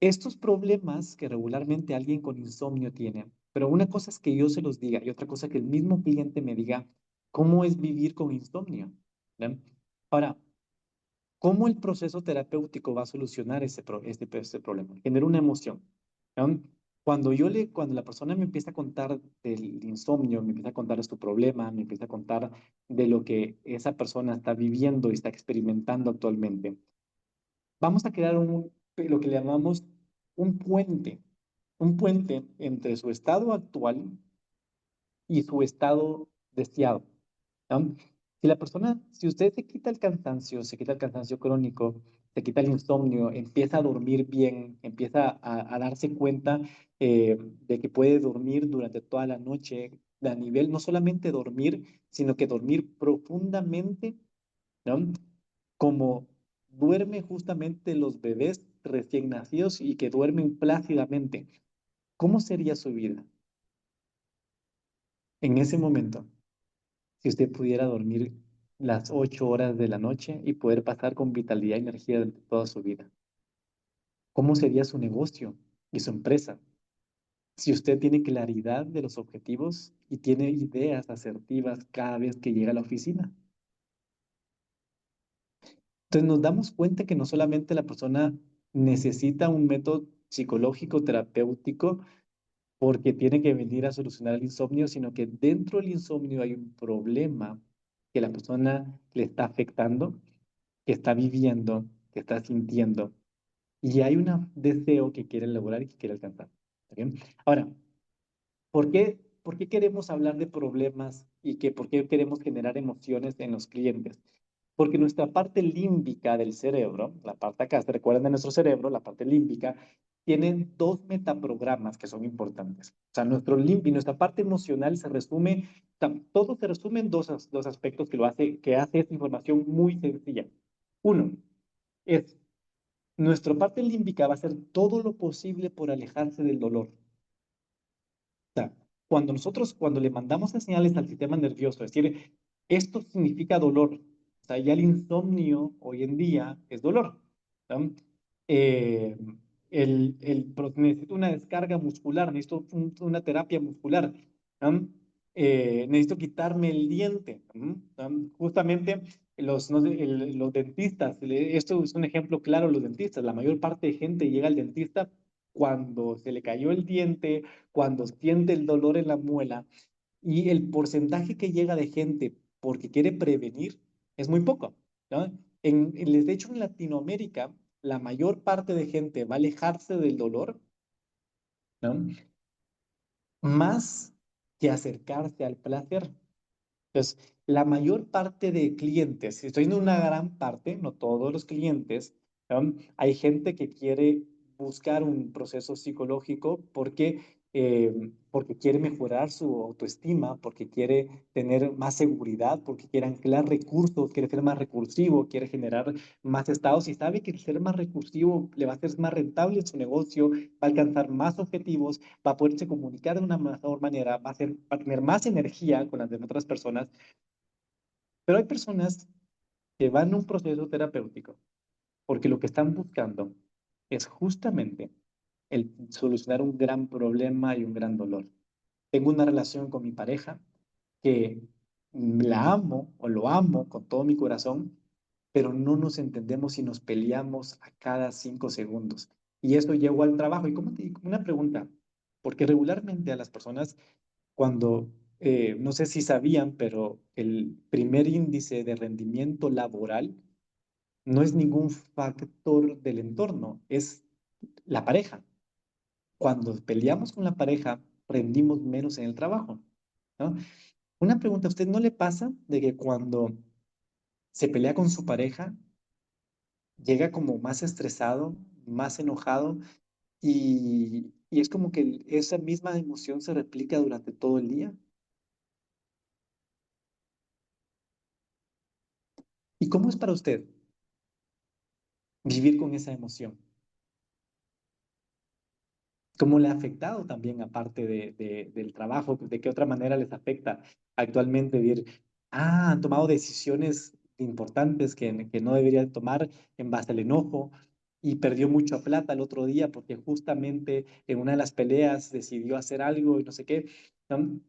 estos problemas que regularmente alguien con insomnio tiene, pero una cosa es que yo se los diga y otra cosa que el mismo cliente me diga cómo es vivir con insomnio, ¿no? Ahora, ¿cómo el proceso terapéutico va a solucionar este problema? Genera una emoción, ¿no? Cuando la persona me empieza a contar del insomnio, me empieza a contar de su problema, me empieza a contar de lo que esa persona está viviendo y está experimentando actualmente, vamos a crear lo que le llamamos un puente, un puente entre su estado actual y su estado deseado, ¿no? Si usted se quita el cansancio, se quita el cansancio crónico, se quita el insomnio, empieza a dormir bien, empieza a darse cuenta de que puede dormir durante toda la noche, a nivel no solamente dormir, sino que dormir profundamente, ¿no? Como duerme justamente los bebés recién nacidos y que duermen plácidamente. ¿Cómo sería su vida en ese momento? si usted pudiera dormir las 8 horas de la noche y poder pasar con vitalidad y energía durante toda su vida? ¿Cómo sería su negocio y su empresa si usted tiene claridad de los objetivos y tiene ideas asertivas cada vez que llega a la oficina? Entonces nos damos cuenta que no solamente la persona necesita un método psicológico, terapéutico, porque tiene que venir a solucionar el insomnio, sino que dentro del insomnio hay un problema que la persona le está afectando, que está viviendo, que está sintiendo, y hay un deseo que quiere lograr y que quiere alcanzar. ¿Está bien? Ahora, por qué queremos hablar de problemas y por qué queremos generar emociones en los clientes? Porque nuestra parte límbica del cerebro, la parte acá, ¿se recuerdan de nuestro cerebro? La parte límbica, tiene dos metaprogramas que son importantes. O sea, nuestra parte emocional se resume, todo se resume en dos aspectos que hace esta información muy sencilla. Uno, es nuestra parte límbica va a hacer todo lo posible por alejarse del dolor. Sea, cuando le mandamos señales al sistema nervioso, es decir, esto significa dolor. O sea, ya el insomnio hoy en día es dolor. ¿No? Eh, necesito una descarga muscular, necesito una terapia muscular. ¿No? Necesito quitarme el diente. ¿No? Justamente no sé, los dentistas, esto es un ejemplo claro, los dentistas, la mayor parte de gente llega al dentista cuando se le cayó el diente, cuando siente el dolor en la muela, y el porcentaje que llega de gente porque quiere prevenir es muy poco, ¿no? De hecho, en Latinoamérica, la mayor parte de gente va a alejarse del dolor, ¿no? Más que acercarse al placer. Entonces, la mayor parte de clientes, si estoy diciendo una gran parte, no todos los clientes, ¿no? Hay gente que quiere buscar un proceso psicológico porque quiere mejorar su autoestima, porque quiere tener más seguridad, porque quiere anclar recursos, quiere ser más recursivo, quiere generar más estados y sabe que el ser más recursivo le va a hacer más rentable en su negocio, va a alcanzar más objetivos, va a poderse comunicar de una mejor manera, va a tener más energía con las demás otras personas, pero hay personas que van a un proceso terapéutico porque lo que están buscando es justamente el solucionar un gran problema y un gran dolor. Tengo una relación con mi pareja que la amo o lo amo con todo mi corazón, pero no nos entendemos y nos peleamos a cada 5 segundos. Y eso llegó al trabajo. Y como te digo, una pregunta, porque regularmente a las personas no sé si sabían, pero el primer índice de rendimiento laboral no es ningún factor del entorno, es la pareja. Cuando peleamos con la pareja, rendimos menos en el trabajo, ¿no? Una pregunta, ¿a usted no le pasa de que cuando se pelea con su pareja, llega como más estresado, más enojado y es como que esa misma emoción se replica durante todo el día? ¿Y cómo es para usted vivir con esa emoción? ¿Cómo le ha afectado también, aparte del trabajo? ¿De qué otra manera les afecta actualmente vivir? Han tomado decisiones importantes que no deberían tomar en base al enojo y perdió mucha plata el otro día porque justamente en una de las peleas decidió hacer algo y no sé qué. ¿No?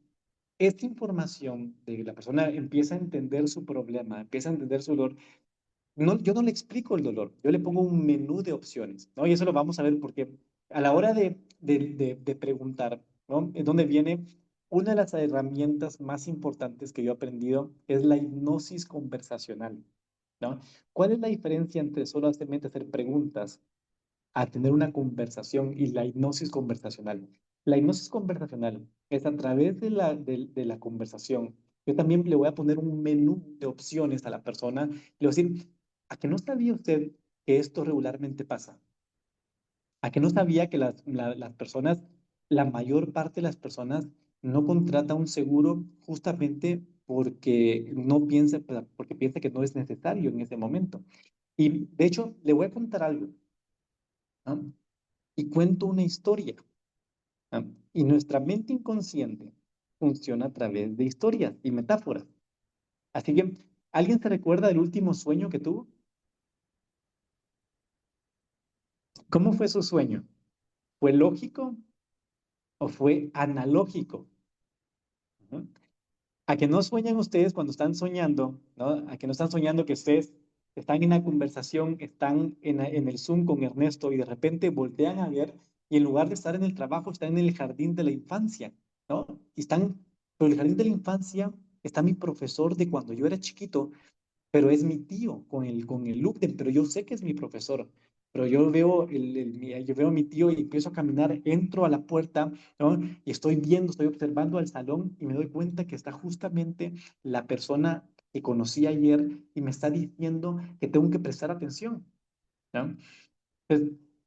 Esta información de que la persona empieza a entender su problema, empieza a entender su dolor, no, yo no le explico el dolor, yo le pongo un menú de opciones, ¿no? Y eso lo vamos a ver porque a la hora de preguntar, ¿no? Es donde viene una de las herramientas más importantes que yo he aprendido es la hipnosis conversacional, ¿no? ¿Cuál es la diferencia entre solamente hacer preguntas a tener una conversación y la hipnosis conversacional? La hipnosis conversacional es a través de la conversación. Yo también le voy a poner un menú de opciones a la persona. Le voy a decir, ¿a que no sabía usted que esto regularmente pasa? ¿A que no sabía que las personas, la mayor parte de las personas no contrata un seguro justamente porque piensa que no es necesario en ese momento? Y de hecho, le voy a contar algo, ¿no? Y cuento una historia. ¿No? Y nuestra mente inconsciente funciona a través de historias y metáforas. Así que, ¿alguien se recuerda del último sueño que tuvo? ¿Cómo fue su sueño? ¿Fue lógico o fue analógico? Ujú. ¿A que no sueñan ustedes cuando están soñando, ¿no? A que no están soñando que ustedes están en una conversación, están en el Zoom con Ernesto y de repente voltean a ver y en lugar de estar en el trabajo, están en el jardín de la infancia, ¿no? Y están, pero el jardín de la infancia está mi profesor de cuando yo era chiquito, pero es mi tío con el look de, pero yo sé que es mi profesor, pero yo veo, yo veo a mi tío y empiezo a caminar, entro a la puerta, ¿no? Y estoy viendo, estoy observando al salón y me doy cuenta que está justamente la persona que conocí ayer y me está diciendo que tengo que prestar atención, ¿no? Pues,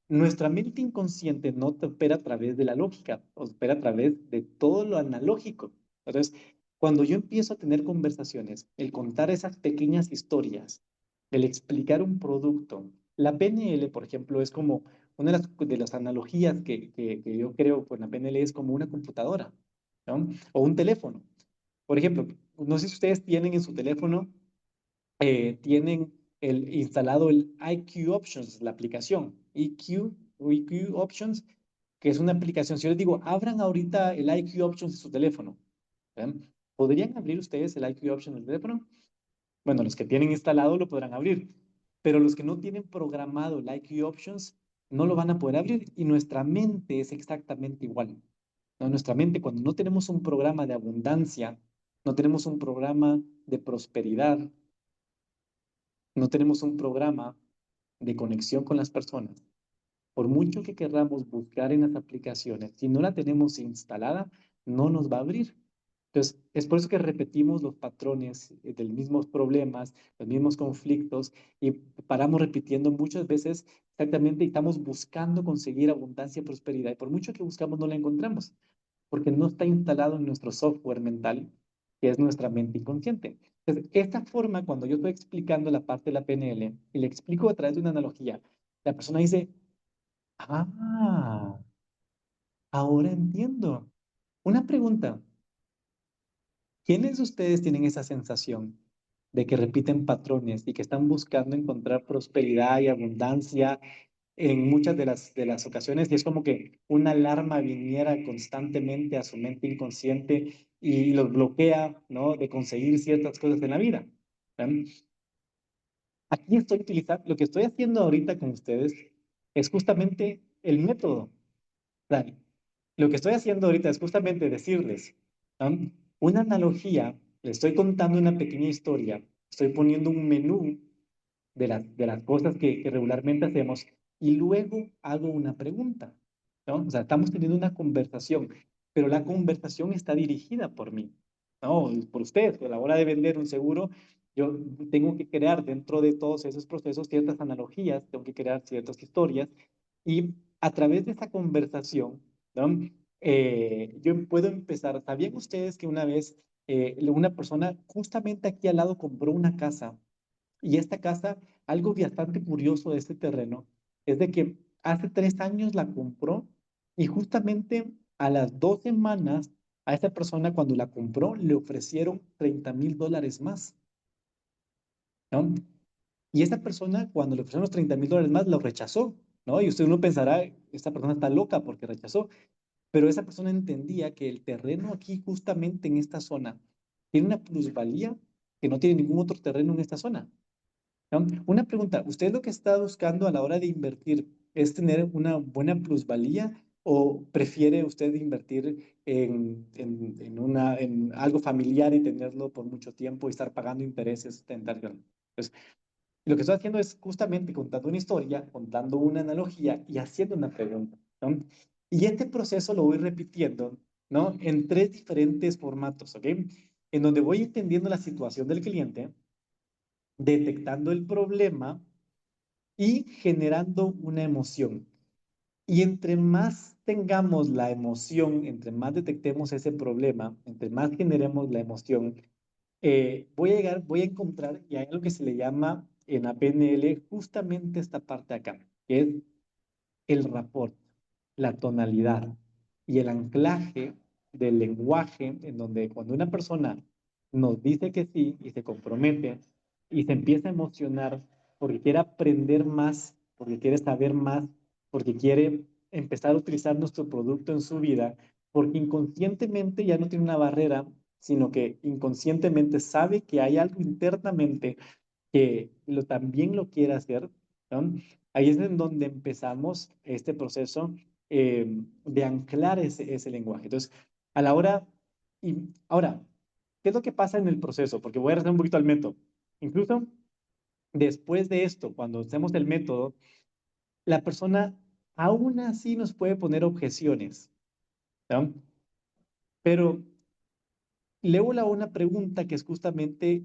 nuestra mente inconsciente no te opera a través de la lógica, opera a través de todo lo analógico. Entonces, cuando yo empiezo a tener conversaciones, el contar esas pequeñas historias, el explicar un producto, la PNL, por ejemplo, es como una de las analogías que yo creo, pues la PNL es como una computadora, ¿no? O un teléfono. Por ejemplo, no sé si ustedes tienen en su teléfono tienen instalado el IQ Options, la aplicación EQ, o EQ Options, que es una aplicación. Si yo les digo, abran ahorita el IQ Options de su teléfono, ¿ven? ¿Podrían abrir ustedes el IQ Options del teléfono? Bueno, los que tienen instalado lo podrán abrir, pero los que no tienen programado el IQ Options no lo van a poder abrir y nuestra mente es exactamente igual. ¿No? Nuestra mente, cuando no tenemos un programa de abundancia, no tenemos un programa de prosperidad, no tenemos un programa de conexión con las personas. Por mucho que queramos buscar en las aplicaciones, si no la tenemos instalada, no nos va a abrir. Entonces, es por eso que repetimos los patrones de los mismos problemas, los mismos conflictos y paramos repitiendo muchas veces exactamente y estamos buscando conseguir abundancia y prosperidad. Y por mucho que buscamos, no la encontramos porque no está instalado en nuestro software mental, que es nuestra mente inconsciente. Entonces, esta forma, cuando yo estoy explicando la parte de la PNL y le explico a través de una analogía, la persona dice, ah, ahora entiendo. Una pregunta, ¿quiénes de ustedes tienen esa sensación de que repiten patrones y que están buscando encontrar prosperidad y abundancia en muchas de las ocasiones y es como que una alarma viniera constantemente a su mente inconsciente y los bloquea, ¿no? De conseguir ciertas cosas en la vida. ¿Ven? Aquí estoy utilizando, lo que estoy haciendo ahorita con ustedes es justamente el método. ¿Saben? Lo que estoy haciendo ahorita es justamente decirles, ¿no? Una analogía, le estoy contando una pequeña historia, estoy poniendo un menú de las cosas que regularmente hacemos y luego hago una pregunta, ¿no? O sea, estamos teniendo una conversación, pero la conversación está dirigida por mí, ¿no? Por ustedes. A la hora de vender un seguro, yo tengo que crear dentro de todos esos procesos ciertas analogías, tengo que crear ciertas historias y a través de esa conversación, ¿no? Yo puedo empezar. ¿Sabían ustedes que una vez una persona justamente aquí al lado compró una casa? Y esta casa, algo bastante curioso de este terreno, es de que hace 3 años la compró y justamente a las 2 semanas a esa persona cuando la compró le ofrecieron $30,000 más, ¿no? Y esa persona cuando le ofrecieron los $30,000 más lo rechazó, ¿no? Y usted uno pensará, esta persona está loca porque rechazó, pero esa persona entendía que el terreno aquí justamente en esta zona tiene una plusvalía que no tiene ningún otro terreno en esta zona. ¿No? Una pregunta, ¿usted lo que está buscando a la hora de invertir es tener una buena plusvalía o prefiere usted invertir en algo familiar y tenerlo por mucho tiempo y estar pagando intereses? Pues, lo que estoy haciendo es justamente contando una historia, contando una analogía y haciendo una pregunta, ¿no? Y este proceso lo voy repitiendo, ¿no? En 3 diferentes formatos, ¿ok? En donde voy entendiendo la situación del cliente, detectando el problema y generando una emoción. Y entre más tengamos la emoción, entre más detectemos ese problema, entre más generemos la emoción, voy a encontrar, y hay algo que se le llama en la PNL justamente esta parte acá, que es el rapport, la tonalidad y el anclaje del lenguaje, en donde cuando una persona nos dice que sí y se compromete y se empieza a emocionar porque quiere aprender más, porque quiere saber más, porque quiere empezar a utilizar nuestro producto en su vida, porque inconscientemente ya no tiene una barrera, sino que inconscientemente sabe que hay algo internamente que también lo quiere hacer, ¿no? Ahí es en donde empezamos este proceso de anclar ese lenguaje. Entonces, a la hora, y ahora, ¿qué es lo que pasa en el proceso? Porque voy a regresar un poquito al método. Incluso después de esto, cuando hacemos el método, la persona aún así nos puede poner objeciones, ¿no? Pero luego la una pregunta que es justamente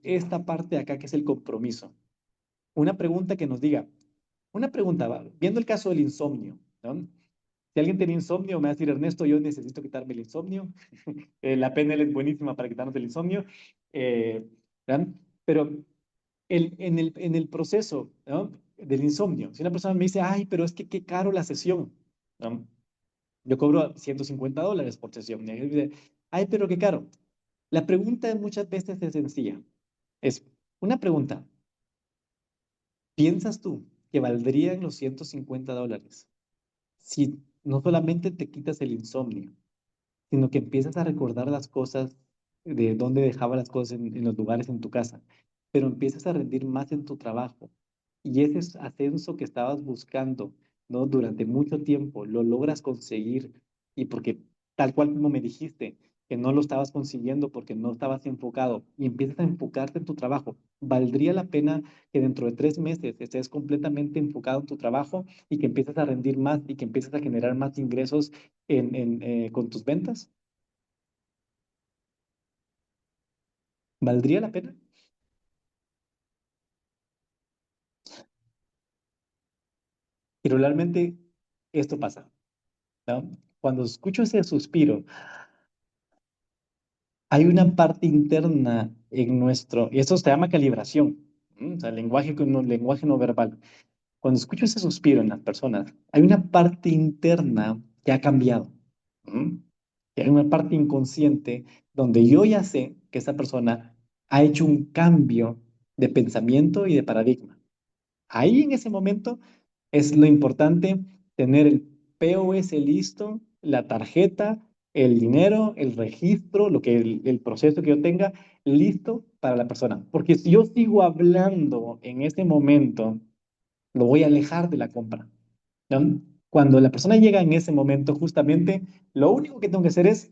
esta parte de acá, que es el compromiso. Una pregunta que nos diga, una pregunta, viendo el caso del insomnio, ¿no? Si alguien tiene insomnio, me va a decir, Ernesto, yo necesito quitarme el insomnio. La PNL es buenísima para quitarnos el insomnio. eh, ¿verdad? Pero en el proceso, ¿no? Del insomnio, si una persona me dice, ay, pero es que qué caro la sesión, ¿no? Yo cobro $150 por sesión. Y alguien dice, ay, pero qué caro. La pregunta muchas veces es sencilla. Es una pregunta. ¿Piensas tú que valdrían los $150 si no solamente te quitas el insomnio, sino que empiezas a recordar las cosas, de dónde dejaba las cosas en los lugares en tu casa, pero empiezas a rendir más en tu trabajo y ese ascenso que estabas buscando, ¿no? Durante mucho tiempo, lo logras conseguir y porque tal cual como me dijiste, que no lo estabas consiguiendo porque no estabas enfocado y empiezas a enfocarte en tu trabajo, ¿valdría la pena que dentro de 3 meses estés completamente enfocado en tu trabajo y que empieces a rendir más y que empieces a generar más ingresos con tus ventas? ¿Valdría la pena? Y regularmente esto pasa, ¿no? Cuando escucho ese suspiro, hay una parte interna en nuestro, y eso se llama calibración, o sea, lenguaje no verbal. Cuando escucho ese suspiro en las personas, hay una parte interna que ha cambiado. ¿M? Y hay una parte inconsciente donde yo ya sé que esa persona ha hecho un cambio de pensamiento y de paradigma. Ahí en ese momento es lo importante tener el POS listo, la tarjeta, el dinero, el registro, el proceso que yo tenga listo para la persona. Porque si yo sigo hablando en ese momento, lo voy a alejar de la compra, ¿no? Cuando la persona llega en ese momento, justamente, lo único que tengo que hacer es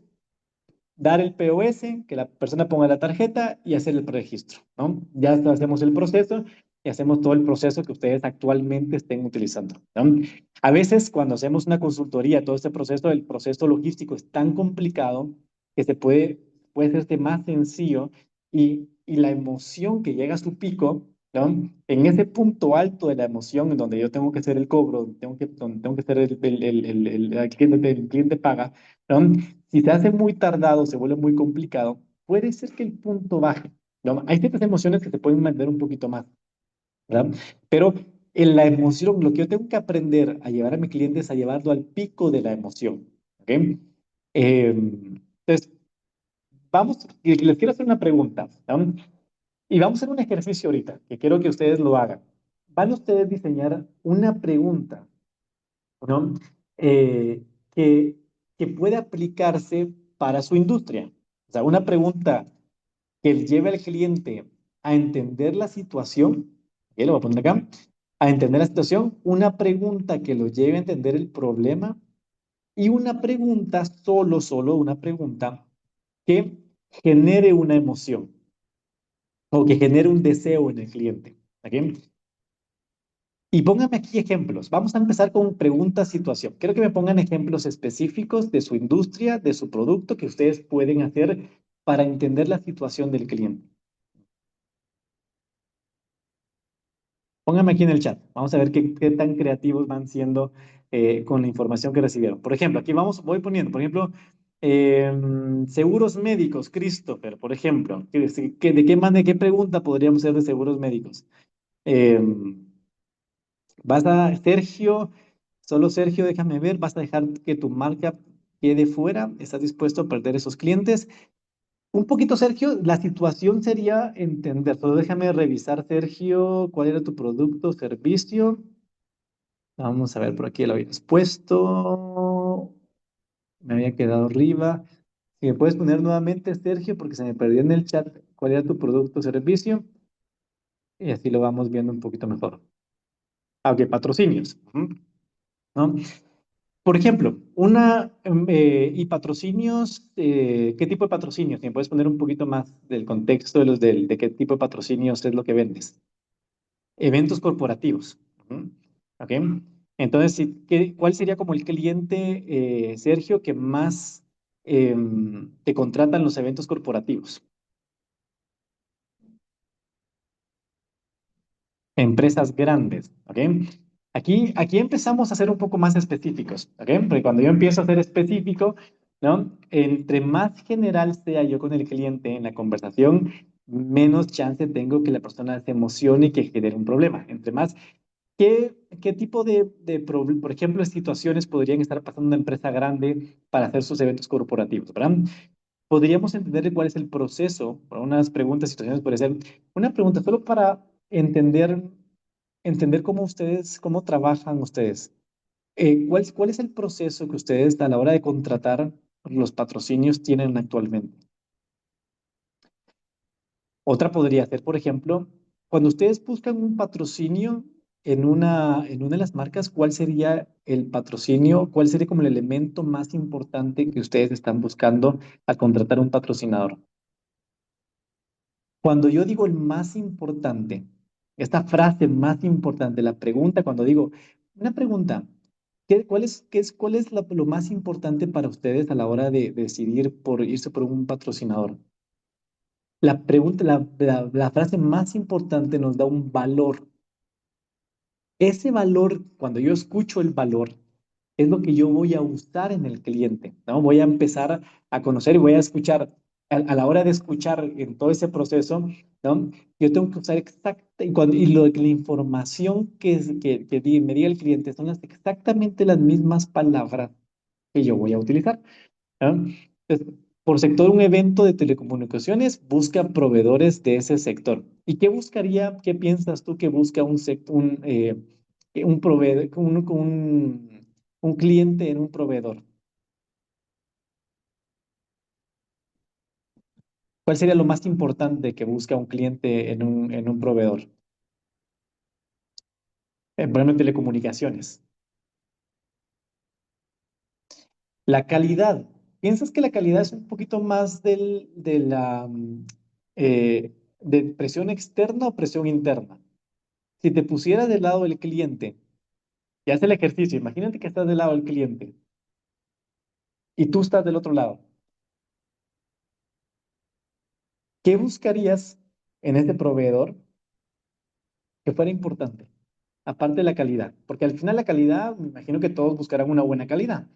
dar el POS, que la persona ponga la tarjeta y hacer el preregistro, ¿no? Ya hacemos el proceso y hacemos todo el proceso que ustedes actualmente estén utilizando, ¿no? A veces cuando hacemos una consultoría, todo este proceso, el proceso logístico es tan complicado que puede hacerse más sencillo y la emoción que llega a su pico, ¿no? En ese punto alto de la emoción, en donde yo tengo que hacer el cobro, donde tengo que hacer el cliente paga, ¿no? Si se hace muy tardado, se vuelve muy complicado, puede ser que el punto baje, ¿no? Hay ciertas emociones que se pueden mantener un poquito más, ¿verdad? Pero en la emoción, lo que yo tengo que aprender a llevar a mi cliente es a llevarlo al pico de la emoción, ¿ok? Entonces, y les quiero hacer una pregunta, ¿no? Y vamos a hacer un ejercicio ahorita, que quiero que ustedes lo hagan. Van ustedes a diseñar una pregunta, ¿no? Eh, que, que puede aplicarse para su industria. O sea, una pregunta que lleve al cliente a entender la situación, y lo voy a poner acá, a entender la situación, una pregunta que lo lleve a entender el problema y una pregunta, solo una pregunta que genere una emoción o que genere un deseo en el cliente. ¿Ok? Y pónganme aquí ejemplos. Vamos a empezar con pregunta-situación. Quiero que me pongan ejemplos específicos de su industria, de su producto que ustedes pueden hacer para entender la situación del cliente. Pónganme aquí en el chat. Vamos a ver qué tan creativos van siendo con la información que recibieron. Por ejemplo, aquí voy poniendo, por ejemplo, seguros médicos, Christopher, por ejemplo. ¿De qué manera, qué pregunta podríamos hacer de seguros médicos? Em, Sergio, solo Sergio, déjame ver, vas a dejar que tu marca quede fuera, ¿estás dispuesto a perder esos clientes? Un poquito, Sergio, la situación sería entender, solo déjame revisar, Sergio, cuál era tu producto o servicio. Vamos a ver, por aquí lo habías puesto, me había quedado arriba. Si me puedes poner nuevamente, Sergio, porque se me perdió en el chat cuál era tu producto o servicio, y así lo vamos viendo un poquito mejor. Aunque patrocinios. Ujú, ¿no? Por ejemplo, y patrocinios, ¿qué tipo de patrocinios? Si me puedes poner un poquito más del contexto de qué tipo de patrocinios es lo que vendes. Eventos corporativos. Ujú, ¿ok? Entonces, ¿cuál sería como el cliente, Sergio, que más te contratan los eventos corporativos? Empresas grandes, ¿ok? Aquí empezamos a ser un poco más específicos, ¿ok? Porque cuando yo empiezo a ser específico, ¿no? Entre más general sea yo con el cliente en la conversación, menos chance tengo que la persona se emocione y que genere un problema. Entre más, ¿qué tipo por ejemplo, situaciones podrían estar pasando una empresa grande para hacer sus eventos corporativos, ¿verdad? Podríamos entender cuál es el proceso, para unas preguntas, situaciones, puede ser una pregunta solo para entender cómo ustedes, cómo trabajan ustedes. ¿Cuál es el proceso que ustedes a la hora de contratar los patrocinios tienen actualmente? Otra podría ser, por ejemplo, cuando ustedes buscan un patrocinio en una de las marcas, ¿cuál sería el patrocinio? ¿Cuál sería como el elemento más importante que ustedes están buscando al contratar un patrocinador? Cuando yo digo el más importante, esta frase más importante, la pregunta, cuando digo una pregunta, ¿cuál es lo más importante para ustedes a la hora de decidir por irse por un patrocinador? La pregunta, la frase más importante nos da un valor. Ese valor, cuando yo escucho el valor, es lo que yo voy a usar en el cliente, ¿no? Voy a empezar a conocer y voy a escuchar. A la hora de escuchar en todo ese proceso, ¿no? Yo tengo que usar exacta, la información me diga el cliente son exactamente las mismas palabras que yo voy a utilizar. ¿Ah? Entonces, por sector, un evento de telecomunicaciones busca proveedores de ese sector. ¿Y qué buscaría, qué piensas tú que busca un proveedor, un cliente en un proveedor? ¿Cuál sería lo más importante que busca un cliente en un proveedor? Por ejemplo, en telecomunicaciones. La calidad. ¿Piensas que la calidad es un poquito más de presión externa o presión interna? Si te pusieras del lado del cliente y haces el ejercicio, imagínate que estás del lado del cliente y tú estás del otro lado. ¿Qué buscarías en este proveedor que fuera importante? Aparte de la calidad, porque al final la calidad, me imagino que todos buscarán una buena calidad.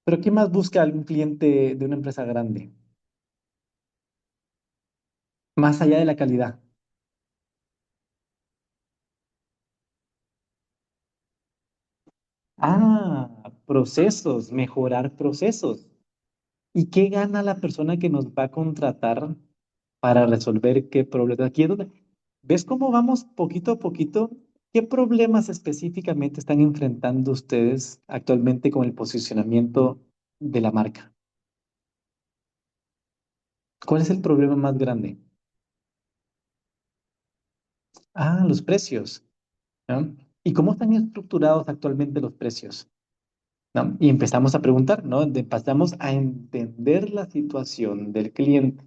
Pero ¿qué más busca algún cliente de una empresa grande? Más allá de la calidad. Procesos, mejorar procesos. ¿Y qué gana la persona que nos va a contratar para resolver qué problema? Aquí es donde, ¿ves cómo vamos poquito a poquito? ¿Qué problemas específicamente están enfrentando ustedes actualmente con el posicionamiento de la marca? ¿Cuál es el problema más grande? Los precios, ¿no? ¿Y cómo están estructurados actualmente los precios? ¿No? Y empezamos a preguntar, ¿no? Pasamos a entender la situación del cliente.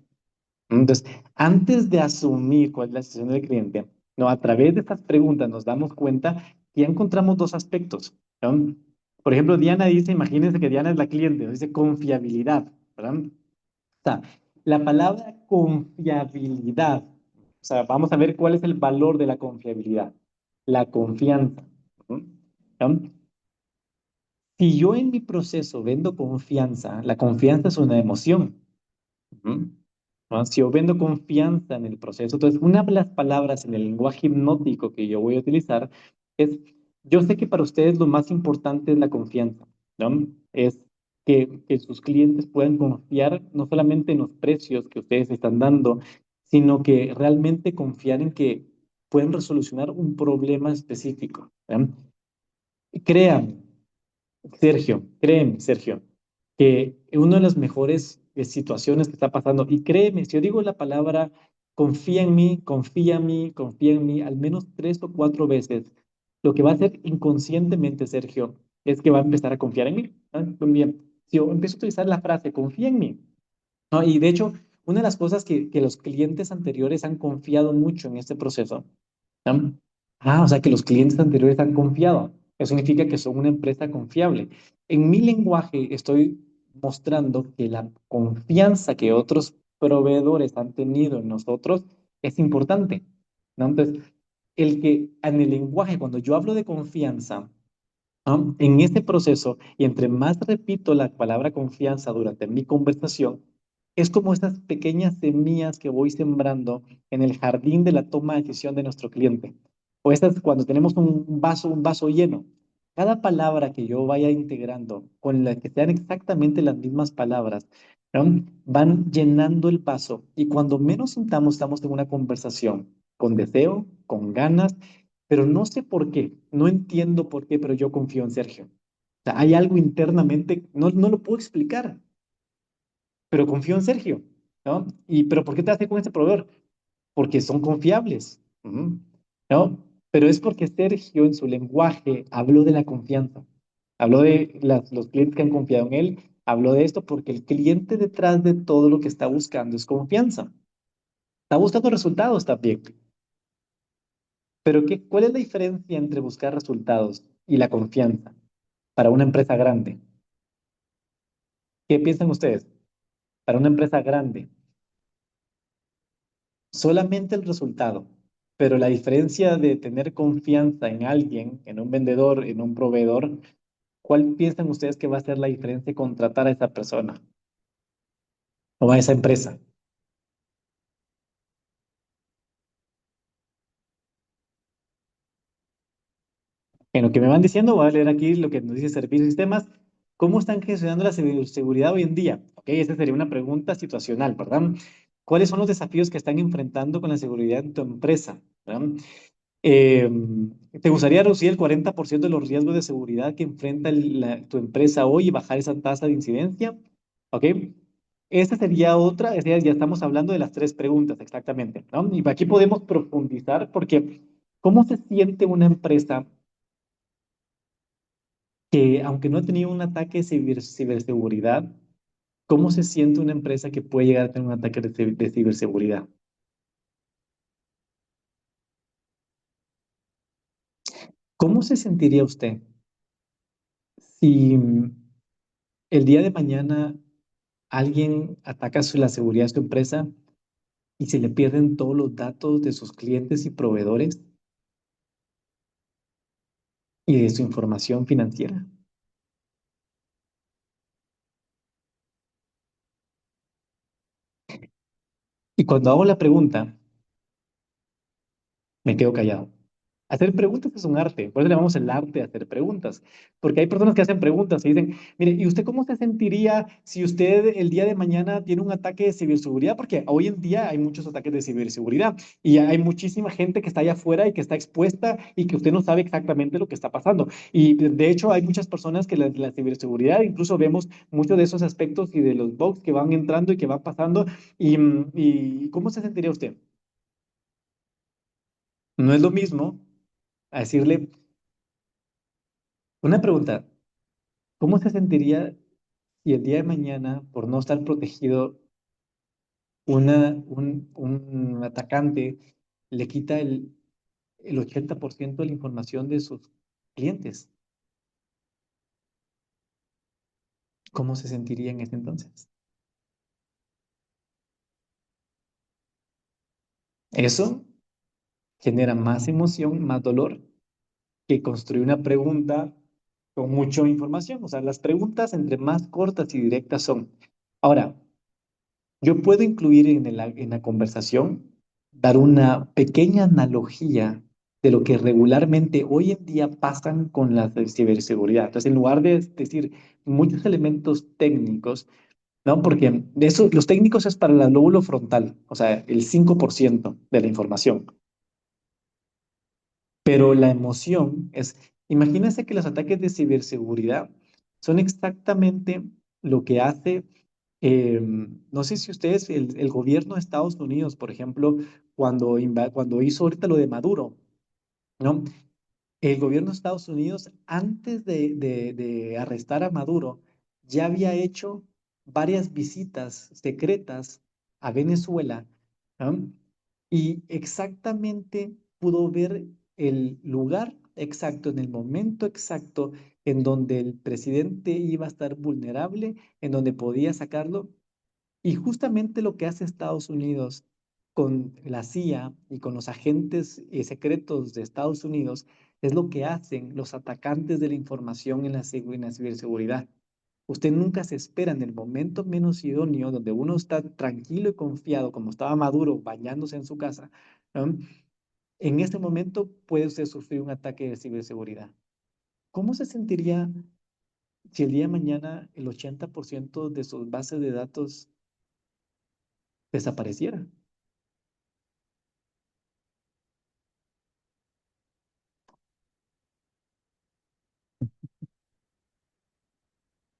Entonces, antes de asumir cuál es la situación del cliente, no, a través de estas preguntas nos damos cuenta que ya encontramos dos aspectos, ¿no? Por ejemplo, Diana dice, imagínense que Diana es la cliente, nos dice confiabilidad, ¿verdad? O sea, la palabra confiabilidad, o sea, vamos a ver cuál es el valor de la confiabilidad, la confianza, ¿no? ¿No? Si yo en mi proceso vendo confianza, la confianza es una emoción. Ujú. ¿No? Si yo vendo confianza en el proceso, entonces una de las palabras en el lenguaje hipnótico que yo voy a utilizar es, yo sé que para ustedes lo más importante es la confianza, ¿no? Es que sus clientes puedan confiar no solamente en los precios que ustedes están dando, sino que realmente confiar en que pueden resolucionar un problema específico. ¿Verdad? Créame, créeme, Sergio, que una de las mejores situaciones que está pasando, y créeme, si yo digo la palabra confía en mí, confía en mí, confía en mí, al menos 3 o 4 veces, lo que va a hacer inconscientemente, Sergio, es que va a empezar a confiar en mí. ¿Ah? Bien, si yo empiezo a utilizar la frase confía en mí, ¿no? Y de hecho, una de las cosas que los clientes anteriores han confiado mucho en este proceso. ¿No? O sea que los clientes anteriores han confiado. Eso significa que son una empresa confiable. En mi lenguaje estoy mostrando que la confianza que otros proveedores han tenido en nosotros es importante, ¿no? Entonces, el que en el lenguaje, cuando yo hablo de confianza, ¿no? En este proceso, y entre más repito la palabra confianza durante mi conversación, es como estas pequeñas semillas que voy sembrando en el jardín de la toma de decisión de nuestro cliente. O estas cuando tenemos un vaso lleno. Cada palabra que yo vaya integrando, con la que sean exactamente las mismas palabras, ¿no? Van llenando el vaso. Y cuando menos sintamos, estamos en una conversación con deseo, con ganas, pero no sé por qué, no entiendo por qué, pero yo confío en Sergio. O sea, hay algo internamente, no lo puedo explicar, pero confío en Sergio, ¿no? Pero ¿por qué te hace con este proveedor? Porque son confiables, ujú, ¿no? Pero es porque Sergio en su lenguaje habló de la confianza, habló de los clientes que han confiado en él, habló de esto porque el cliente detrás de todo lo que está buscando es confianza. Está buscando resultados también. Pero ¿cuál es la diferencia entre buscar resultados y la confianza para una empresa grande? ¿Qué piensan ustedes? Para una empresa grande, solamente el resultado, pero la diferencia de tener confianza en alguien, en un vendedor, en un proveedor, ¿cuál piensan ustedes que va a ser la diferencia de contratar a esa persona o a esa empresa? En lo que me van diciendo, voy a leer aquí lo que nos dice Servicios y Sistemas. ¿Cómo están gestionando la ciberseguridad hoy en día? Ok, esa sería una pregunta situacional, ¿verdad? ¿Cuáles son los desafíos que están enfrentando con la seguridad en tu empresa? ¿Verdad? Eh, ¿Te gustaría reducir el 40% de los riesgos de seguridad que enfrenta tu empresa hoy y bajar esa tasa de incidencia? ¿Ok? Esta sería otra, ya estamos hablando de las 3 preguntas exactamente, ¿no? Y aquí podemos profundizar porque ¿cómo se siente una empresa que, aunque no ha tenido un ataque de ciberseguridad, cómo se siente una empresa que puede llegar a tener un ataque de ciberseguridad? ¿Cómo se sentiría usted si el día de mañana alguien ataca la seguridad de su empresa y se le pierden todos los datos de sus clientes y proveedores y de su información financiera? Y cuando hago la pregunta, me quedo callado. Hacer preguntas es un arte, por eso le llamamos el arte de hacer preguntas, porque hay personas que hacen preguntas y dicen, mire, ¿y usted cómo se sentiría si usted el día de mañana tiene un ataque de ciberseguridad? Porque hoy en día hay muchos ataques de ciberseguridad y hay muchísima gente que está allá afuera y que está expuesta y que usted no sabe exactamente lo que está pasando. Y de hecho hay muchas personas que la ciberseguridad, incluso vemos muchos de esos aspectos y de los bugs que van entrando y que van pasando. Y ¿cómo se sentiría usted? No es lo mismo a decirle una pregunta. ¿Cómo se sentiría si el día de mañana, por no estar protegido, un atacante le quita el 80% de la información de sus clientes? ¿Cómo se sentiría en ese entonces? Eso genera más emoción, más dolor que construir una pregunta con mucha información. O sea, las preguntas entre más cortas y directas son. Ahora, yo puedo incluir en la conversación, dar una pequeña analogía de lo que regularmente hoy en día pasan con la ciberseguridad. Entonces, en lugar de decir muchos elementos técnicos, ¿no? Porque de eso, los técnicos es para el lóbulo frontal, o sea, el 5% de la información. Pero la emoción es, imagínense que los ataques de ciberseguridad son exactamente lo que hace, no sé si ustedes, el gobierno de Estados Unidos, por ejemplo, cuando hizo ahorita lo de Maduro, ¿no? El gobierno de Estados Unidos, antes de arrestar a Maduro, ya había hecho varias visitas secretas a Venezuela, ¿no? Y exactamente pudo ver el lugar exacto, en el momento exacto en donde el presidente iba a estar vulnerable, en donde podía sacarlo, y justamente lo que hace Estados Unidos con la CIA y con los agentes secretos de Estados Unidos es lo que hacen los atacantes de la información en la ciberseguridad. Usted nunca se espera en el momento menos idóneo, donde uno está tranquilo y confiado, como estaba Maduro bañándose en su casa, ¿no? En ese momento puede usted sufrir un ataque de ciberseguridad. ¿Cómo se sentiría si el día de mañana el 80% de sus bases de datos desapareciera?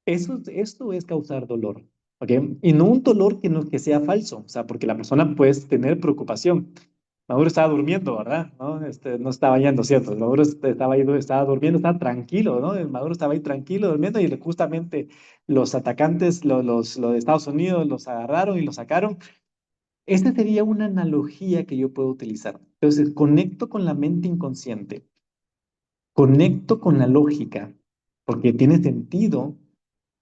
Esto es causar dolor, ¿ok? Y no un dolor que sea falso, o sea, porque la persona puede tener preocupación. Maduro estaba durmiendo, ¿verdad? ¿No? No estaba yendo, ¿cierto? Maduro estaba durmiendo, estaba tranquilo, ¿no? Maduro estaba ahí tranquilo, durmiendo, y justamente los atacantes, los de Estados Unidos, los agarraron y los sacaron. Esta sería una analogía que yo puedo utilizar. Entonces, conecto con la mente inconsciente, conecto con la lógica, porque tiene sentido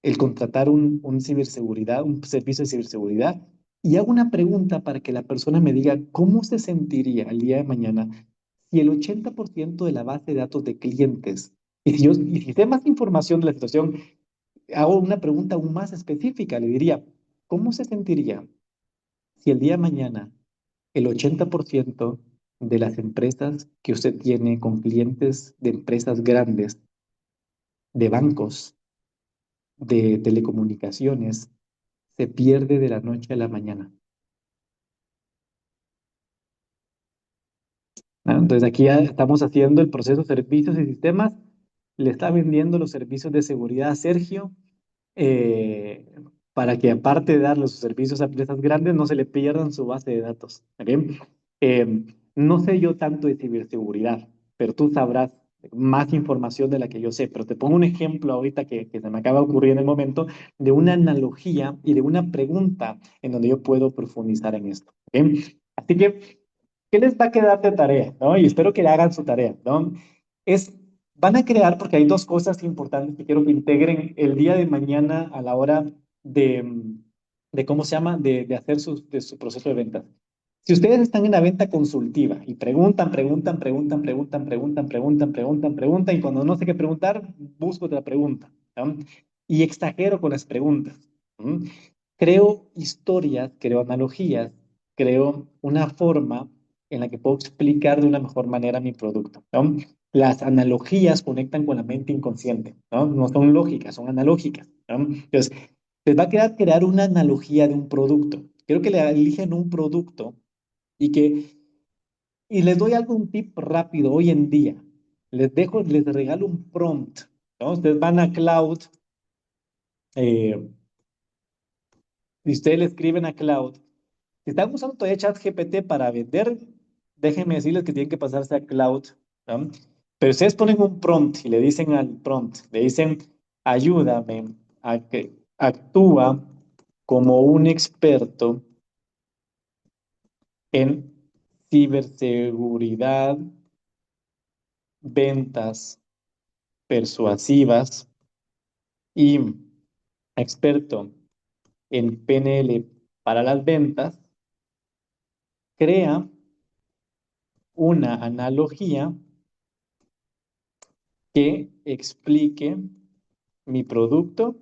el contratar un ciberseguridad, un servicio de ciberseguridad, y hago una pregunta para que la persona me diga cómo se sentiría el día de mañana si el 80% de la base de datos de clientes, y si sé más información de la situación, hago una pregunta aún más específica, le diría, ¿cómo se sentiría si el día de mañana el 80% de las empresas que usted tiene con clientes de empresas grandes, de bancos, de telecomunicaciones, se pierde de la noche a la mañana? ¿No? Entonces aquí ya estamos haciendo el proceso servicios y sistemas. Le está vendiendo los servicios de seguridad a Sergio, eh, para que aparte de darle sus servicios a empresas grandes, no se le pierdan su base de datos. ¿Ok? No sé yo tanto de ciberseguridad, pero tú sabrás más información de la que yo sé. Pero te pongo un ejemplo ahorita que se me acaba de ocurrir en el momento, de una analogía y de una pregunta en donde yo puedo profundizar en esto. ¿Ok? Así que, ¿qué les va a quedar de tarea? ¿No? Y espero que le hagan su tarea, ¿no? Es, van a crear, porque hay dos cosas importantes que quiero que integren el día de mañana a la hora de ¿cómo se llama? De hacer de su proceso de ventas. Si ustedes están en la venta consultiva y preguntan, y cuando no sé qué preguntar, busco otra pregunta, ¿no? Y exagero con las preguntas. ¿No? Creo historias, creo analogías, creo una forma en la que puedo explicar de una mejor manera mi producto, ¿no? Las analogías conectan con la mente inconsciente, ¿no? No son lógicas, son analógicas, ¿no? Entonces, les va a quedar crear una analogía de un producto. Quiero que le eligen un producto y y les doy algún tip rápido hoy en día. Les regalo un prompt, ¿no? Ustedes van a Cloud, eh, y ustedes le escriben a Cloud. Si están usando todavía ChatGPT para vender, déjenme decirles que tienen que pasarse a Cloud, ¿no? Pero ustedes ponen un prompt y le dicen al prompt, le dicen, ayúdame a que actúa como un experto en ciberseguridad, ventas persuasivas y experto en PNL para las ventas. Crea una analogía que explique mi producto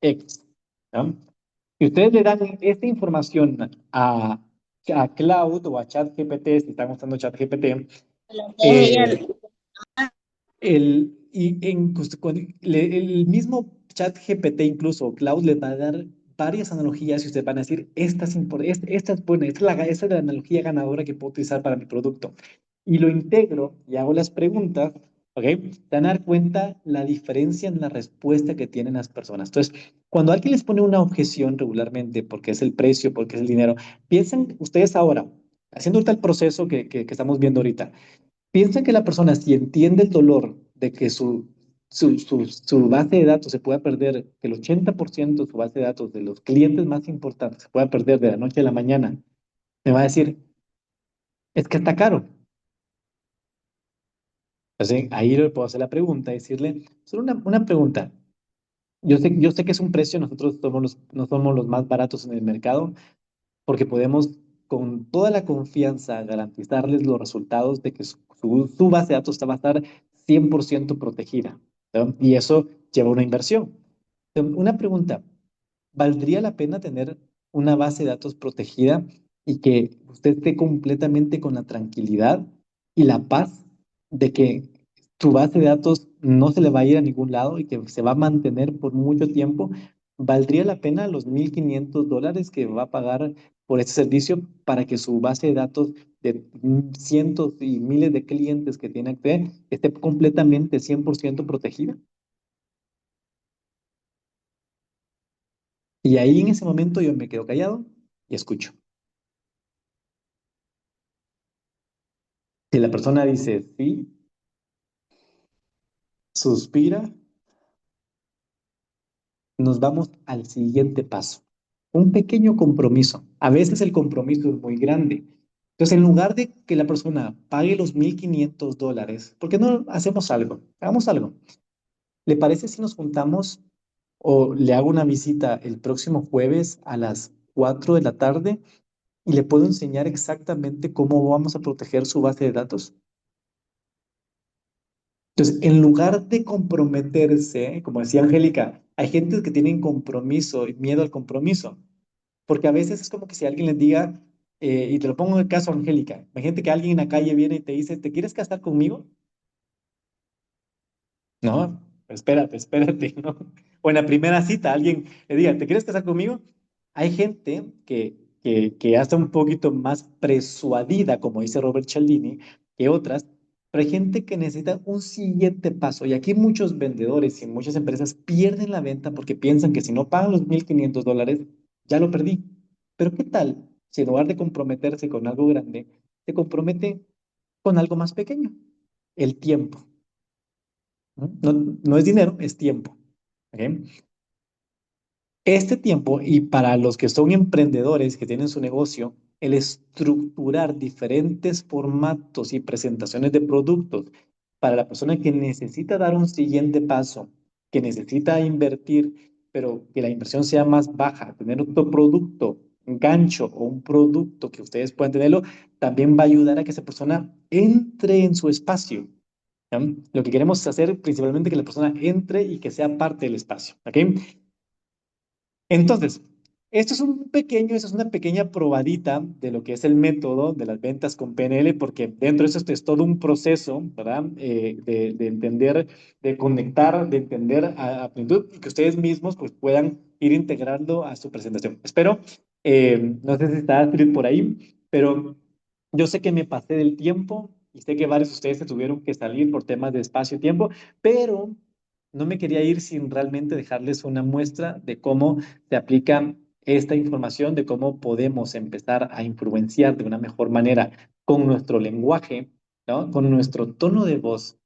X, ¿no? Si ustedes le dan esta información a Cloud o a ChatGPT, si están usando ChatGPT, Eh, el mismo chat GPT, incluso Cloud, les va a dar varias analogías y ustedes van a decir, esta es buena, esta es la analogía ganadora que puedo utilizar para mi producto. Y lo integro y hago las preguntas, ¿ok? Te van a dar cuenta la diferencia en la respuesta que tienen las personas. Entonces, cuando alguien les pone una objeción regularmente, porque es el precio, porque es el dinero, piensen ustedes ahora, haciendo ahorita el proceso que estamos viendo ahorita. Piensa que la persona, si entiende el dolor de que su base de datos se pueda perder, que el 80% de su base de datos de los clientes más importantes se pueda perder de la noche a la mañana, me va a decir, es que está caro. Entonces, ahí le puedo hacer la pregunta, decirle, solo una pregunta. Yo sé que es un precio, nosotros no somos los más baratos en el mercado, porque podemos con toda la confianza garantizarles los resultados de que su base de datos va a estar 100% protegida, ¿no? Y eso lleva una inversión. Una pregunta, ¿valdría la pena tener una base de datos protegida y que usted esté completamente con la tranquilidad y la paz de que su base de datos no se le va a ir a ningún lado y que se va a mantener por mucho tiempo? ¿Valdría la pena los $1,500 que va a pagar por este servicio para que su base de datos de cientos y miles de clientes que tiene Accede esté completamente 100% protegida? Y ahí en ese momento yo me quedo callado y escucho. Si la persona dice sí, suspira, nos vamos al siguiente paso. Un pequeño compromiso. A veces el compromiso es muy grande. Entonces, en lugar de que la persona pague los $1,500, ¿por qué no hacemos algo? Hagamos algo. ¿Le parece si nos juntamos o le hago una visita el próximo jueves a las 4 de la tarde y le puedo enseñar exactamente cómo vamos a proteger su base de datos? Entonces, en lugar de comprometerse, como decía Angélica, hay gente que tiene compromiso y miedo al compromiso, porque a veces es como que si alguien les diga, y te lo pongo en el caso Angélica, imagínate que alguien en la calle viene y te dice, ¿te quieres casar conmigo? No, espérate, ¿no? O en la primera cita alguien le diga, ¿te quieres casar conmigo? Hay gente que está un poquito más persuadida, como dice Robert Cialdini, que otras, pero hay gente que necesita un siguiente paso. Y aquí muchos vendedores y muchas empresas pierden la venta porque piensan que si no pagan los $1,500, ya lo perdí. Pero ¿qué tal si en lugar de comprometerse con algo grande, se compromete con algo más pequeño? El tiempo. ¿No? No es dinero, es tiempo. ¿Ok? Este tiempo, y para los que son emprendedores que tienen su negocio, el estructurar diferentes formatos y presentaciones de productos para la persona que necesita dar un siguiente paso, que necesita invertir, pero que la inversión sea más baja, tener otro producto, un gancho o un producto que ustedes puedan tenerlo, también va a ayudar a que esa persona entre en su espacio. ¿Ya? Lo que queremos es hacer principalmente que la persona entre y que sea parte del espacio. ¿Ok? Entonces, esto es una pequeña probadita de lo que es el método de las ventas con PNL, porque dentro de eso es todo un proceso, ¿verdad? De entender, de conectar, de entender a plenitud y que ustedes mismos pues, puedan ir integrando a su presentación. Espero, no sé si está Astrid por ahí, pero yo sé que me pasé del tiempo y sé que varios de ustedes se tuvieron que salir por temas de espacio y tiempo, pero no me quería ir sin realmente dejarles una muestra de cómo se aplica esta información, de cómo podemos empezar a influenciar de una mejor manera con nuestro lenguaje, ¿no? Con nuestro tono de voz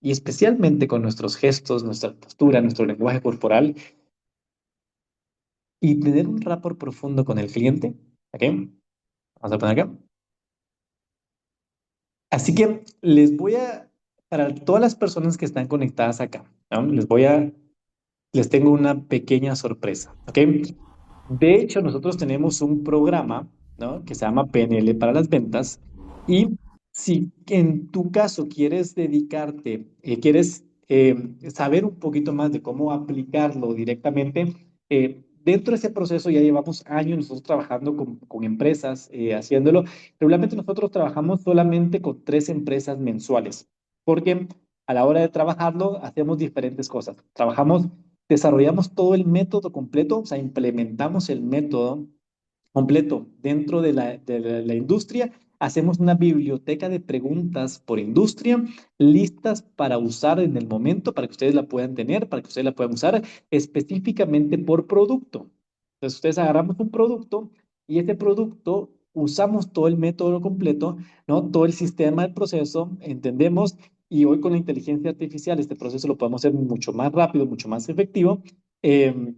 y especialmente con nuestros gestos, nuestra postura, nuestro lenguaje corporal y tener un rapport profundo con el cliente. ¿Ok? Vamos a poner acá. Así que para todas las personas que están conectadas acá, ¿no? Les tengo una pequeña sorpresa, ¿ok? De hecho, nosotros tenemos un programa, ¿no? Que se llama PNL para las ventas. Y si en tu caso quieres dedicarte, quieres saber un poquito más de cómo aplicarlo directamente, dentro de ese proceso ya llevamos años nosotros trabajando con empresas, haciéndolo. Regularmente nosotros trabajamos solamente con 3 empresas mensuales, porque a la hora de trabajarlo hacemos diferentes cosas. Desarrollamos todo el método completo, o sea, implementamos el método completo dentro de la industria. Hacemos una biblioteca de preguntas por industria listas para usar en el momento, para que ustedes la puedan tener, para que ustedes la puedan usar específicamente por producto. Entonces, ustedes agarramos un producto y ese producto usamos todo el método completo, ¿no? Todo el sistema del proceso, entendemos, y hoy con la inteligencia artificial este proceso lo podemos hacer mucho más rápido, mucho más efectivo.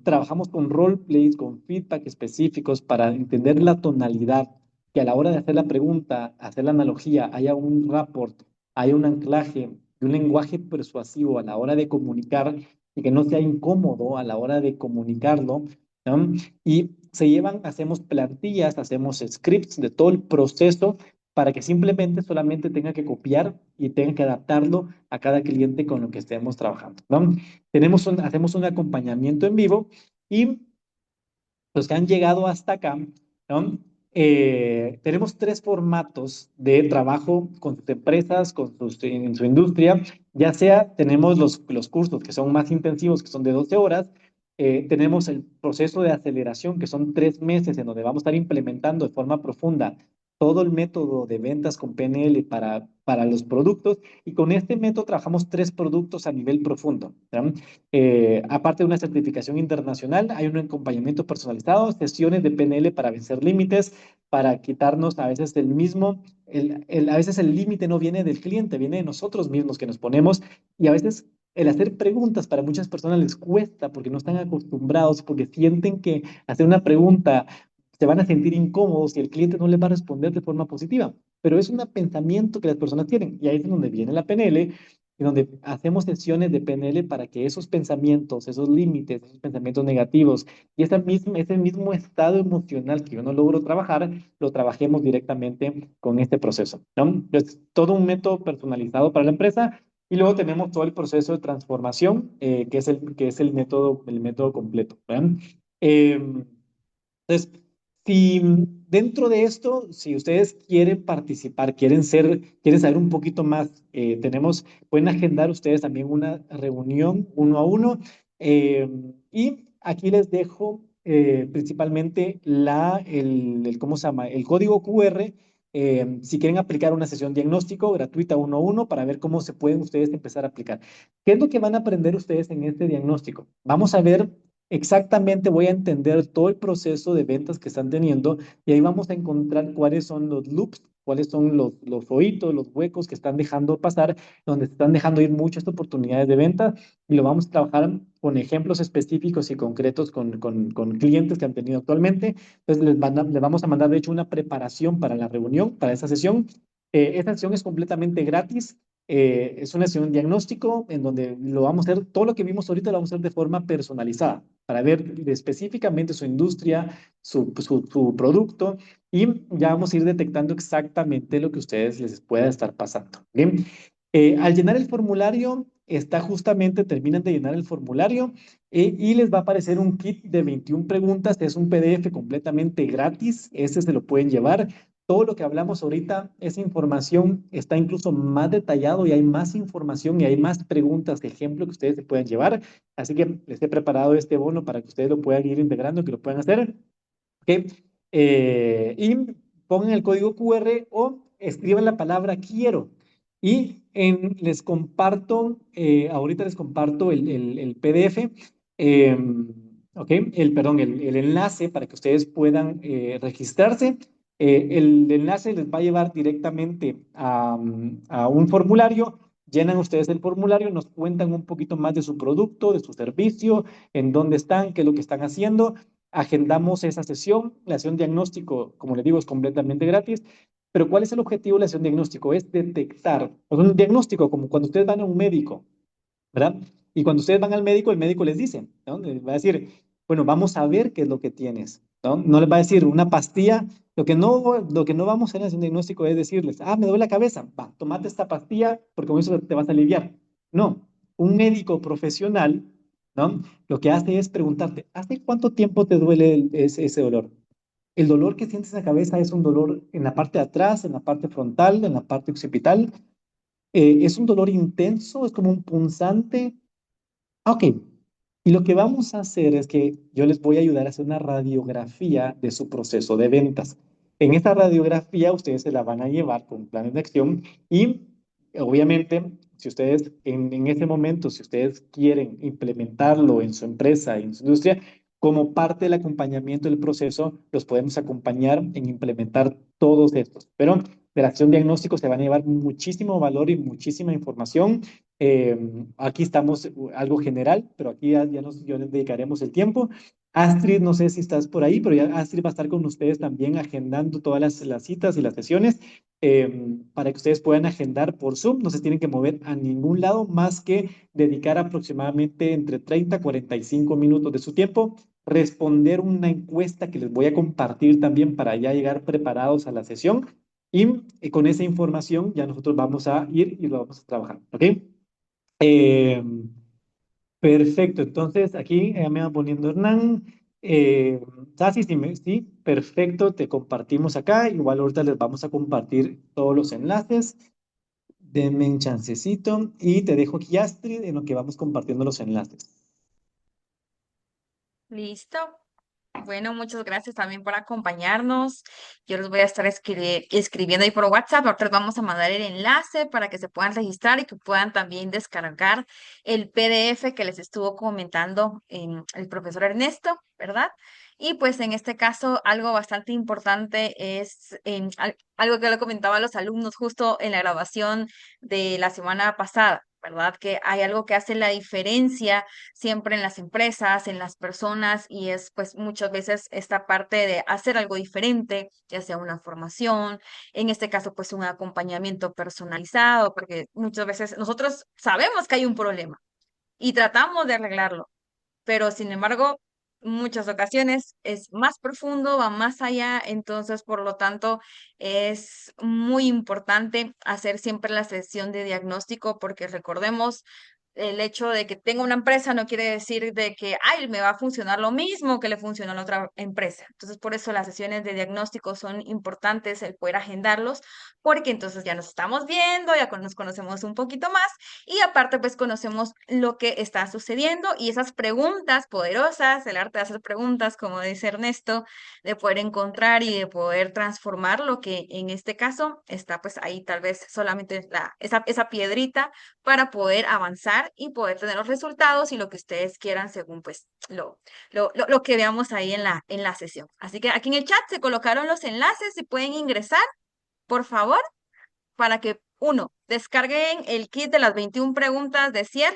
Trabajamos con roleplays, con feedback específicos para entender la tonalidad, que a la hora de hacer la pregunta, hacer la analogía, haya un rapport, haya un anclaje y un lenguaje persuasivo a la hora de comunicar y que no sea incómodo a la hora de comunicarlo, ¿no? Y hacemos plantillas, hacemos scripts de todo el proceso para que simplemente solamente tenga que copiar y tenga que adaptarlo a cada cliente con lo que estemos trabajando, ¿no? Hacemos un acompañamiento en vivo y los que han llegado hasta acá, ¿no? Tenemos 3 formatos de trabajo con sus empresas, en su industria. Ya sea, tenemos los cursos que son más intensivos, que son de 12 horas. Tenemos el proceso de aceleración, que son 3 meses, en donde vamos a estar implementando de forma profunda todo el método de ventas con PNL para los productos. Y con este método trabajamos 3 productos a nivel profundo, ¿no? Aparte de una certificación internacional, hay un acompañamiento personalizado, sesiones de PNL para vencer límites, para quitarnos a veces a veces el límite no viene del cliente, viene de nosotros mismos que nos ponemos, y a veces el hacer preguntas para muchas personas les cuesta porque no están acostumbrados, porque sienten que hacer una pregunta se van a sentir incómodos y el cliente no les va a responder de forma positiva. Pero es un pensamiento que las personas tienen, y ahí es donde viene la PNL, y donde hacemos sesiones de PNL para que esos pensamientos, esos límites, esos pensamientos negativos y ese mismo estado emocional que yo no logro trabajar, lo trabajemos directamente con este proceso, ¿no? Entonces, todo un método personalizado para la empresa, y luego tenemos todo el proceso de transformación, que es el método completo, ¿verdad? Entonces, si dentro de esto, si ustedes quieren participar, quieren saber un poquito más, pueden agendar ustedes también una reunión 1 a 1. Y aquí les dejo principalmente ¿cómo se llama? El código QR. Si quieren aplicar una sesión diagnóstico gratuita 1 a 1 para ver cómo se pueden ustedes empezar a aplicar. ¿Qué es lo que van a aprender ustedes en este diagnóstico? Vamos a ver exactamente, voy a entender todo el proceso de ventas que están teniendo, y ahí vamos a encontrar cuáles son los loops, cuáles son los hoyitos, los huecos que están dejando pasar, donde se están dejando ir muchas oportunidades de venta, y lo vamos a trabajar con ejemplos específicos y concretos con clientes que han tenido actualmente. Entonces, les vamos a mandar, de hecho, una preparación para la reunión, para esa sesión. Esta sesión es completamente gratis. Es una sesión diagnóstico en donde lo vamos a hacer, todo lo que vimos ahorita lo vamos a hacer de forma personalizada para ver específicamente su industria, su producto, y ya vamos a ir detectando exactamente lo que a ustedes les pueda estar pasando. ¿Bien? Al llenar el formulario, terminan de llenar el formulario, y les va a aparecer un kit de 21 preguntas. Es un PDF completamente gratis, ese se lo pueden llevar. Todo lo que hablamos ahorita, esa información está incluso más detallado, y hay más información y hay más preguntas de ejemplo que ustedes se pueden llevar. Así que les he preparado este bono para que ustedes lo puedan ir integrando, que lo puedan hacer. ¿Ok? Y pongan el código QR o escriban la palabra quiero. Y ahorita les comparto el PDF, eh, ¿ok? Perdón, el enlace para que ustedes puedan registrarse. El enlace les va a llevar directamente a un formulario. Llenan ustedes el formulario, nos cuentan un poquito más de su producto, de su servicio, en dónde están, qué es lo que están haciendo. Agendamos esa sesión. La sesión diagnóstico, como les digo, es completamente gratis. Pero ¿cuál es el objetivo de la sesión diagnóstico? Es detectar. O sea, un diagnóstico, como cuando ustedes van a un médico, ¿verdad? Y cuando ustedes van al médico, el médico les dice, ¿no? Les va a decir, bueno, vamos a ver qué es lo que tienes, ¿no? No les va a decir una pastilla. Lo que no vamos a hacer en la sesión diagnóstico es decirles, me duele la cabeza, va, tomate esta pastilla porque con eso te vas a aliviar. No, un médico profesional ¿no? Lo que hace es preguntarte, ¿hace cuánto tiempo te duele ese dolor? El dolor que sientes en la cabeza es un dolor en la parte de atrás, en la parte frontal, en la parte occipital. Es un dolor intenso, es como un punzante. Ok, y lo que vamos a hacer es que yo les voy a ayudar a hacer una radiografía de su proceso de ventas. En esta radiografía ustedes se la van a llevar con planes de acción y obviamente si ustedes en ese momento, si ustedes quieren implementarlo en su empresa, en su industria, como parte del acompañamiento del proceso, los podemos acompañar en implementar todos estos. Pero de la acción diagnóstico se van a llevar muchísimo valor y muchísima información. Eh, Aquí estamos algo general, pero aquí ya les dedicaremos el tiempo. Astrid, no sé si estás por ahí, pero ya Astrid va a estar con ustedes también agendando todas las citas y las sesiones para que ustedes puedan agendar por Zoom. No se tienen que mover a ningún lado más que dedicar aproximadamente entre 30 a 45 minutos de su tiempo, responder una encuesta que les voy a compartir también para ya llegar preparados a la sesión. Y con esa información ya nosotros vamos a ir y lo vamos a trabajar, ¿ok? Eh, Perfecto, entonces aquí me va poniendo Hernán. Sasi, sí, perfecto, te compartimos acá. Igual ahorita les vamos a compartir todos los enlaces. Denme un chancecito y te dejo aquí, Astrid, en lo que vamos compartiendo los enlaces. Listo. Bueno, muchas gracias también por acompañarnos. Yo les voy a estar escribiendo ahí por WhatsApp. Ahorita les vamos a mandar el enlace para que se puedan registrar y que puedan también descargar el PDF que les estuvo comentando el profesor Ernesto, ¿verdad? Y pues en este caso, algo bastante importante es algo que le comentaba a los alumnos justo en la grabación de la semana pasada, ¿verdad? Que hay algo que hace la diferencia siempre en las empresas, en las personas, y es pues muchas veces esta parte de hacer algo diferente, ya sea una formación, en este caso pues un acompañamiento personalizado, porque muchas veces nosotros sabemos que hay un problema y tratamos de arreglarlo, pero sin embargo, muchas ocasiones es más profundo, va más allá, entonces, por lo tanto, es muy importante hacer siempre la sesión de diagnóstico porque recordemos, el hecho de que tenga una empresa no quiere decir de que, ay, me va a funcionar lo mismo que le funciona a la otra empresa. Entonces, por eso las sesiones de diagnóstico son importantes, el poder agendarlos, porque entonces ya nos estamos viendo, ya nos conocemos un poquito más y aparte, pues conocemos lo que está sucediendo y esas preguntas poderosas, el arte de hacer preguntas, como dice Ernesto, de poder encontrar y de poder transformar lo que en este caso está pues ahí tal vez solamente esa piedrita para poder avanzar y poder tener los resultados y lo que ustedes quieran según pues lo que veamos ahí en la sesión. Así que aquí en el chat se colocaron los enlaces y pueden ingresar, por favor para que, uno, descarguen el kit de las 21 preguntas de cierre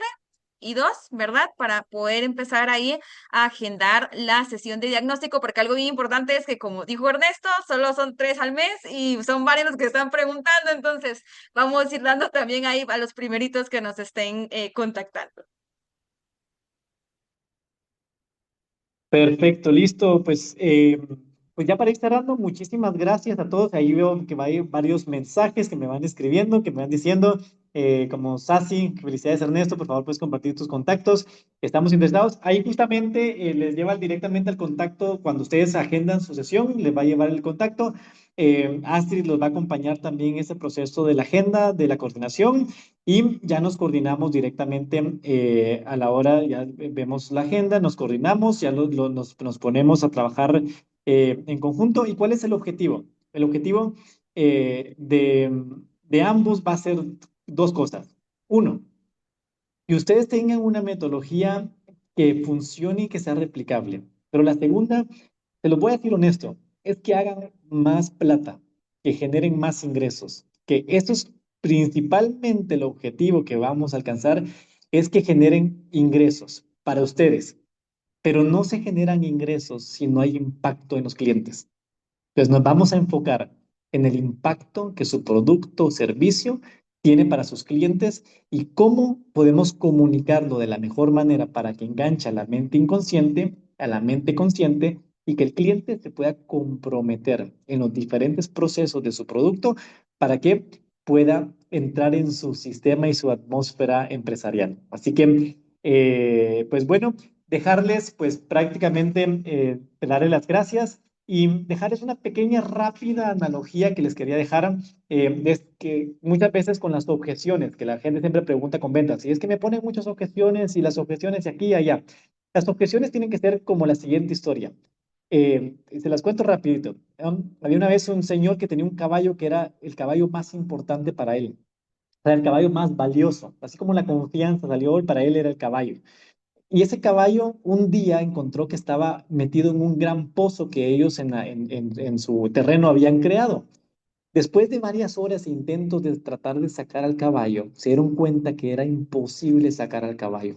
y dos, ¿verdad? Para poder empezar ahí a agendar la sesión de diagnóstico, porque algo bien importante es que, como dijo Ernesto, solo son 3 al mes y son varios los que están preguntando, entonces vamos a ir dando también ahí a los primeritos que nos estén contactando. Perfecto, listo. Pues ya para ir cerrando, muchísimas gracias a todos. Ahí veo que hay varios mensajes que me van escribiendo, que me van diciendo, como Sasi, felicidades Ernesto, por favor puedes compartir tus contactos. Estamos interesados. Ahí justamente les lleva directamente al contacto cuando ustedes agendan su sesión, les va a llevar el contacto. Astrid los va a acompañar también en ese proceso de la agenda, de la coordinación. Y ya nos coordinamos directamente a la hora, ya vemos la agenda, nos coordinamos, ya nos ponemos a trabajar en conjunto. ¿Y cuál es el objetivo? El objetivo de ambos va a ser dos cosas. Uno, que ustedes tengan una metodología que funcione y que sea replicable. Pero la segunda, te lo voy a decir honesto, es que hagan más plata, que generen más ingresos, que eso es principalmente el objetivo que vamos a alcanzar, es que generen ingresos para ustedes, pero no se generan ingresos si no hay impacto en los clientes. Entonces nos vamos a enfocar en el impacto que su producto o servicio tiene para sus clientes y cómo podemos comunicarlo de la mejor manera para que enganche a la mente inconsciente, a la mente consciente y que el cliente se pueda comprometer en los diferentes procesos de su producto para que pueda entrar en su sistema y su atmósfera empresarial. Así que Pues bueno, dejarles pues prácticamente darles las gracias y dejarles una pequeña rápida analogía que les quería dejar, es que muchas veces con las objeciones, que la gente siempre pregunta con ventas, y es que me ponen muchas objeciones y las objeciones de aquí y allá. Las objeciones tienen que ser como la siguiente historia. Se las cuento rapidito. Había una vez un señor que tenía un caballo que era el caballo más importante para él. Era el caballo más valioso, así como la confianza salió, para él era el caballo. Y ese caballo un día encontró que estaba metido en un gran pozo que ellos en su terreno habían creado. Después de varias horas e intentos de tratar de sacar al caballo, se dieron cuenta que era imposible sacar al caballo.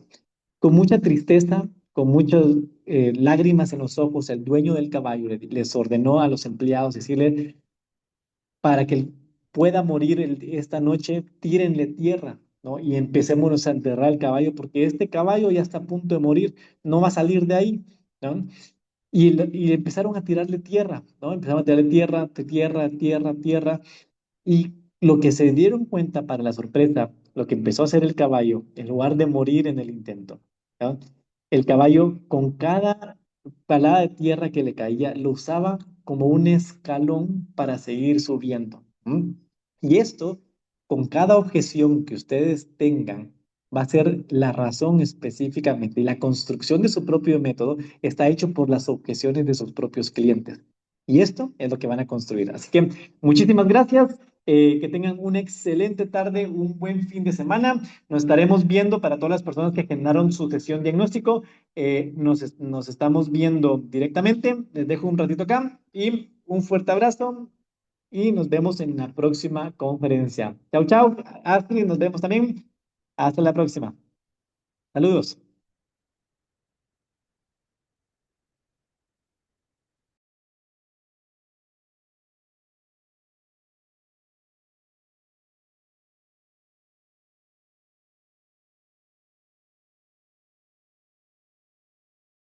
Con mucha tristeza, con muchas lágrimas en los ojos, el dueño del caballo les ordenó a los empleados decirle, para que él pueda morir esta noche, tírenle tierra, ¿no? Y empecémonos a enterrar el caballo, porque este caballo ya está a punto de morir, no va a salir de ahí, ¿no? Y empezaron a tirarle tierra, ¿no? Empezaron a tirarle tierra, tierra, tierra, tierra, y lo que se dieron cuenta para la sorpresa, lo que empezó a hacer el caballo, en lugar de morir en el intento, ¿no? El caballo con cada palada de tierra que le caía, lo usaba como un escalón para seguir subiendo. ¿M? Y esto, con cada objeción que ustedes tengan, va a ser la razón específicamente. Y la construcción de su propio método está hecho por las objeciones de sus propios clientes. Y esto es lo que van a construir. Así que muchísimas gracias. Que tengan una excelente tarde, un buen fin de semana. Nos estaremos viendo para todas las personas que agendaron su sesión diagnóstico. Nos estamos viendo directamente. Les dejo un ratito acá y un fuerte abrazo y nos vemos en la próxima conferencia. Chao, chao. Astrid, nos vemos también. Hasta la próxima. Saludos.